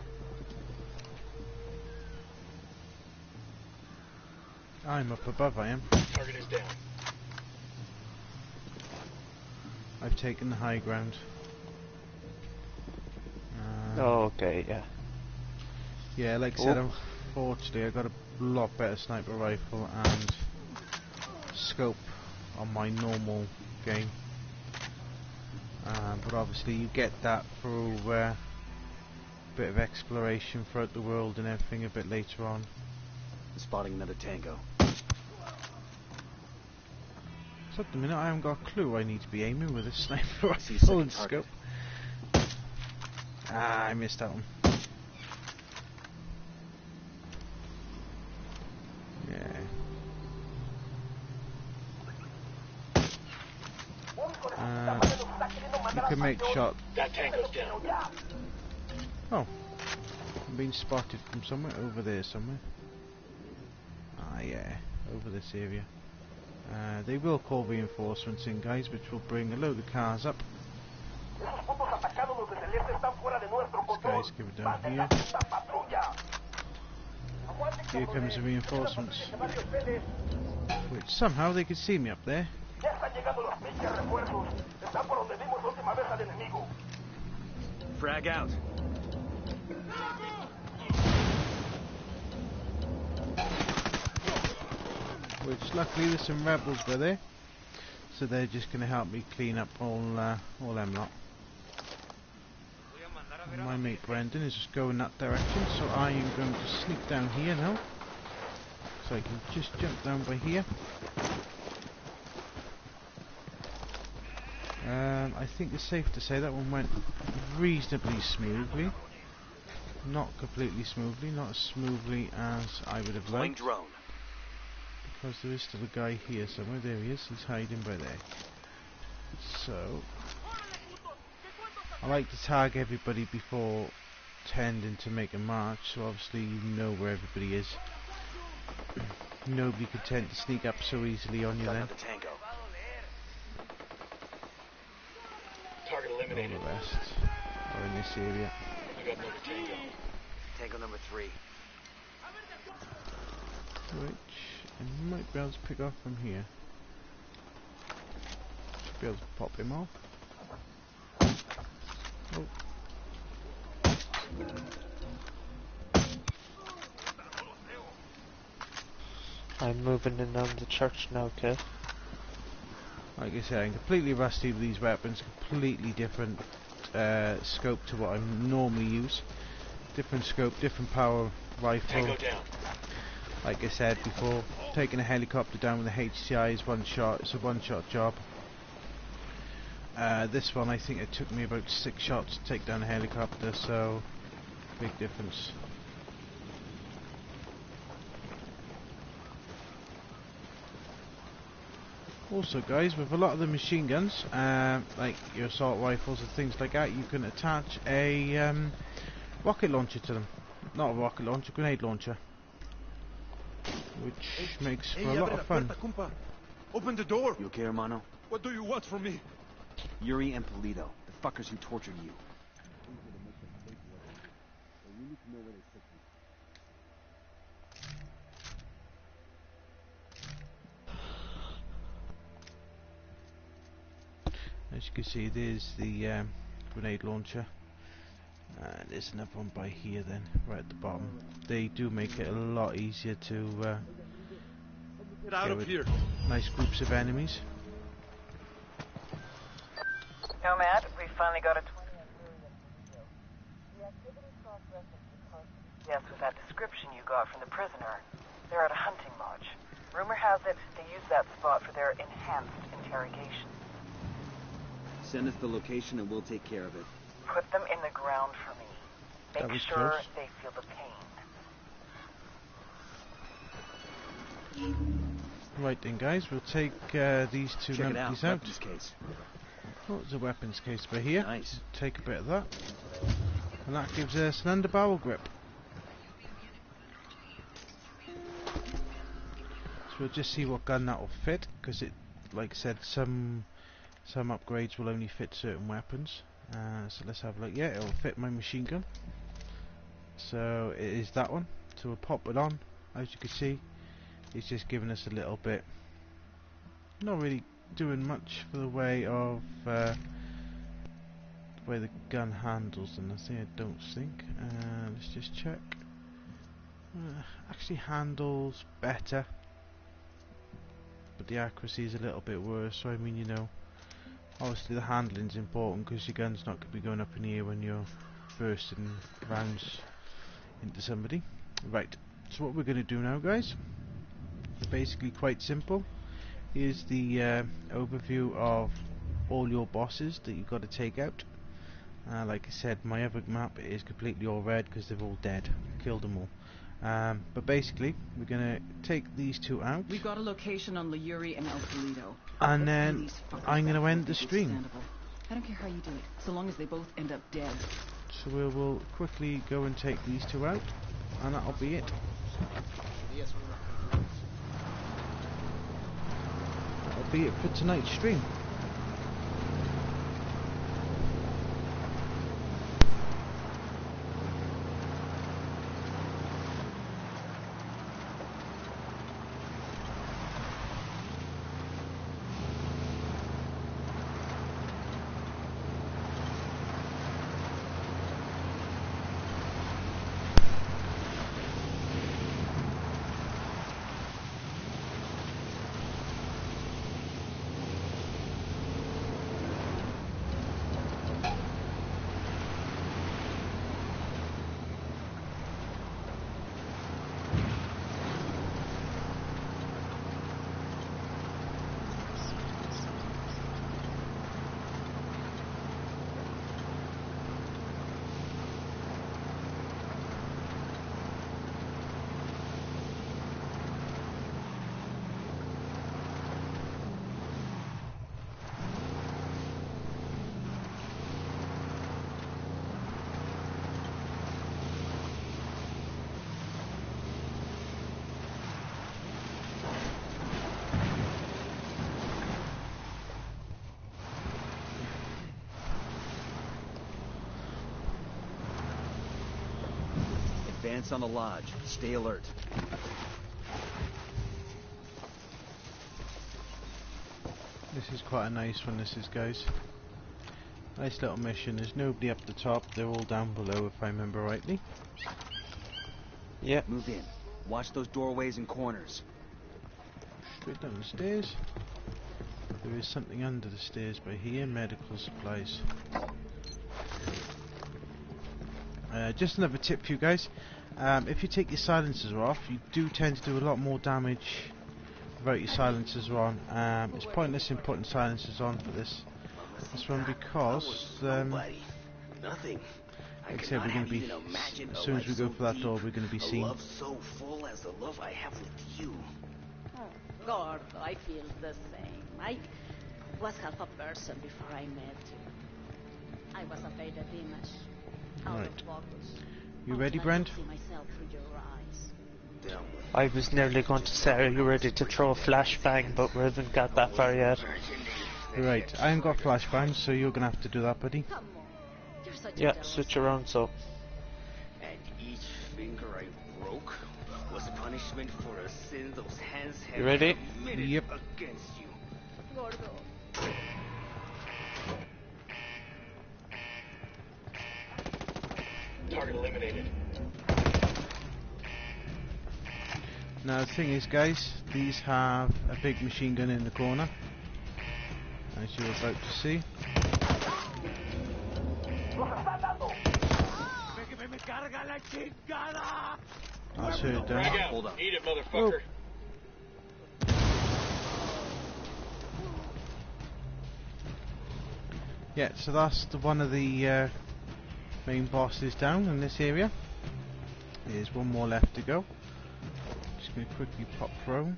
I'm up above, I am. Target is down. I've taken the high ground. Okay, yeah. Yeah, like I said, unfortunately I got a lot better sniper rifle and scope on my normal game. But obviously you get that through a bit of exploration throughout the world and everything a bit later on. Spotting another tango. So at the minute I haven't got a clue I need to be aiming with a sniper rifle and scope. Ah, I missed that one. Yeah. You can make shot. That tango's down. Oh. I'm being spotted from somewhere over there somewhere. Ah yeah, over this area. They will call reinforcements in, guys, which will bring a load of cars up. This guy's given down here. Here comes the reinforcements. Which somehow they could see me up there. Frag out. Which luckily there's some rebels by there. So they're just going to help me clean up all them lot. My mate Brendan is just going that direction, so I am going to sneak down here now. So I can just jump down by here. I think it's safe to say that one went reasonably smoothly. Not completely smoothly, not as smoothly as I would have liked. Drone. Because there is still a guy here somewhere. There he is, he's hiding by there. So I like to tag everybody before tending to make a march, so obviously you know where everybody is. Nobody could tend to sneak up so easily on you then. Target eliminated. All the rest are in this area. I got another tango. Tango number 3. Which I might be able to pick off from here. Should be able to pop him off. Oh. I'm moving in on the church now, Kev. Like I said, I'm completely rusty with these weapons, completely different scope to what I normally use. Different scope, different power rifle. Tango down. Like I said before, taking a helicopter down with a HCI is one shot, it's a one-shot job. This one I think it took me about 6 shots to take down a helicopter, so big difference. Also guys, with a lot of the machine guns, like your assault rifles and things like that, you can attach a rocket launcher to them. Not a rocket launcher, grenade launcher. Which makes for a lot of fun. Open the door! You okay, hermano? What do you want from me? Yuri and Polito, the fuckers who tortured you. As you can see, there's the grenade launcher. There's another one by here then, right at the bottom. They do make it a lot easier to Get out of here! nice groups of enemies. Nomad, we finally got a 20 on video. The activity cross-reference is posted. Yes, with that description you got from the prisoner. They're at a hunting lodge. Rumor has it they use that spot for their enhanced interrogation. Send us the location and we'll take care of it. Put them in the ground for me. Make sure they feel the pain. Right then, guys, we'll take these two numpties out. Case. Oh, there's a weapons case by here. Nice. Take a bit of that. And that gives us an underbarrel grip. So we'll just see what gun that will fit, because it, like I said, some upgrades will only fit certain weapons. So let's have a look. Yeah, it will fit my machine gun. So it is that one. So we'll pop it on. As you can see, it's just giving us a little bit. Not really doing much for the way of the way the gun handles and I don't think. Let's just check. Actually handles better, but the accuracy is a little bit worse. So I mean, you know, obviously the handling's important because your gun's not going to be going up in the air when you're bursting rounds into somebody. Right, so what we're going to do now, guys, basically quite simple. Here's the overview of all your bosses that you've got to take out. Like I said, my other map is completely all red because they're all dead. Killed them all. But basically, we're going to take these two out. We've got a location on Liguri and El Polito. And then I'm going to end the stream. I don't care how you do it, so long as they both end up dead. So we will quickly go and take these two out, and that'll be it. That'll be it for tonight's stream. Advance on the lodge. Stay alert. This is quite a nice one, this is, guys. Nice little mission. There's nobody up the top. They're all down below, if I remember rightly. Yep. Move in. Watch those doorways and corners. Straight down the stairs. There is something under the stairs by here. Medical supplies. Just another tip for you guys. If you take your silencers off, you do tend to do a lot more damage without your silencers on. It's pointless in putting silencers on for this one because like I said, we're going to be, as soon as we go for that door, we're going to be seen. Love so full as the love I have with you. God, I feel the same. I was half a person before I met you. I was a faded image. Right. You ready, Brent? I was nearly going to say, are you ready to throw a flashbang, but we haven't got that far yet. Right, I haven't got flashbangs, so you're going to have to do that, buddy. Yeah, switch around, so. And each finger I broke was punishment for a sin those hands have you ready? Yep. Against you. Target eliminated. Now the thing is, guys, these have a big machine gun in the corner, as you're about to see. That's her done. Hold on. Eat it, motherfucker. Yeah, so that's one of the main bosses down in this area. There's one more left to go. Just going to quickly pop through.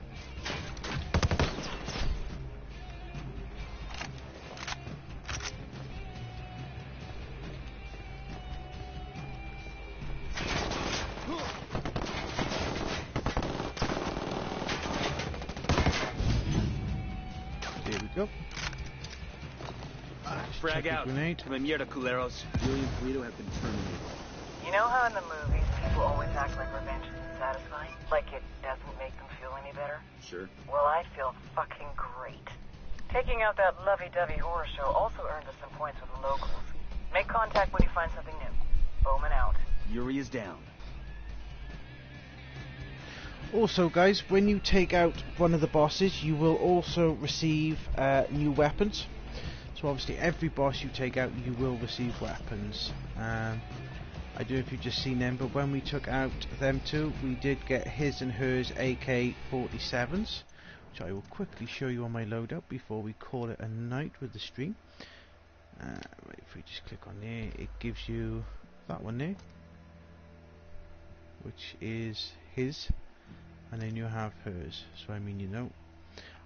There we go. Frag out. Come mierda, culeros. Yuri and Polito have been terminated. You know how in the movies people always act like revenge isn't satisfying? Like it doesn't make them feel any better? Sure. Well, I feel fucking great. Taking out that lovey-dovey horror show also earned us some points with the locals. Make contact when you find something new. Bowman out. Yuri is down. Also guys, when you take out one of the bosses, you will also receive new weapons. So obviously every boss you take out, you will receive weapons. I don't know if you've just seen them, but when we took out them two, we did get his and hers AK-47s, which I will quickly show you on my loadout before we call it a night with the stream. Right, if we just click on there, it gives you that one there, which is his, and then you have hers. So I mean, you know,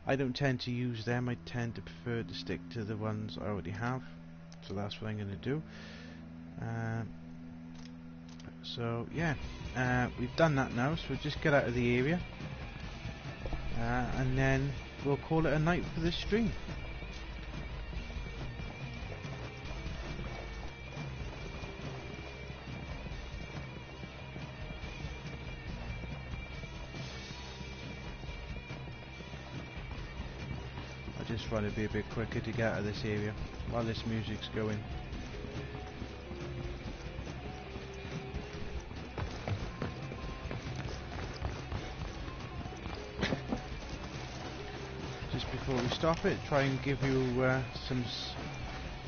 I don't tend to use them. I tend to prefer to stick to the ones I already have. So that's what I'm going to do. So yeah, we've done that now. So we'll just get out of the area, and then we'll call it a night for this stream. I just try to be a bit quicker to get out of this area while this music's going. Just before we stop it, try and give you some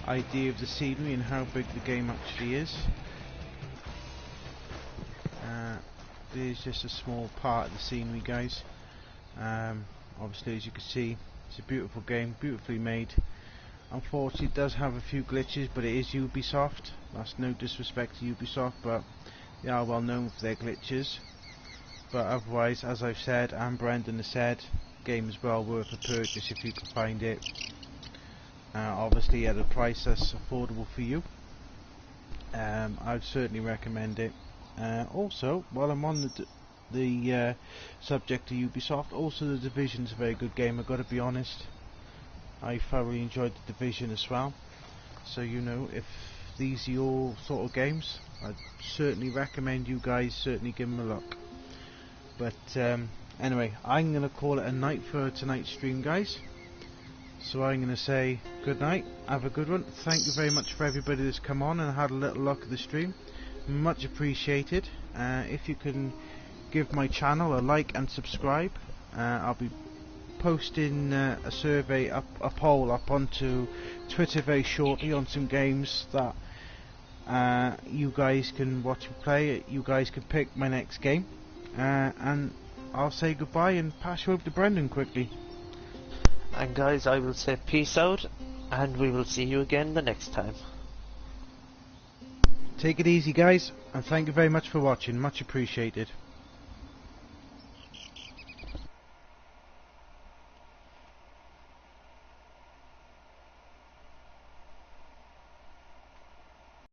idea of the scenery and how big the game actually is. There's just a small part of the scenery, guys. Obviously, as you can see, it's a beautiful game, beautifully made. Unfortunately, it does have a few glitches, but it is Ubisoft. That's no disrespect to Ubisoft, but they are well known for their glitches. But otherwise, as I've said, and Brendan has said, the game is well worth a purchase if you can find it. Obviously, at a price that's affordable for you. I'd certainly recommend it. Also, while I'm on the subject of Ubisoft, also the Division's a very good game. I've got to be honest, I thoroughly enjoyed the Division as well. So you know, if these are your sort of games, I'd certainly recommend you guys certainly give them a look. But anyway, I'm going to call it a night for tonight's stream, guys. So I'm going to say good night, have a good one. Thank you very much for everybody that's come on and had a little look at the stream. Much appreciated. If you can give my channel a like and subscribe, I'll be posting a survey, a poll up onto Twitter very shortly on some games that you guys can watch and play. You guys can pick my next game, and I'll say goodbye and pass you over to Brendan quickly. And guys, I will say peace out, and we will see you again the next time. Take it easy, guys, and thank you very much for watching. Much appreciated.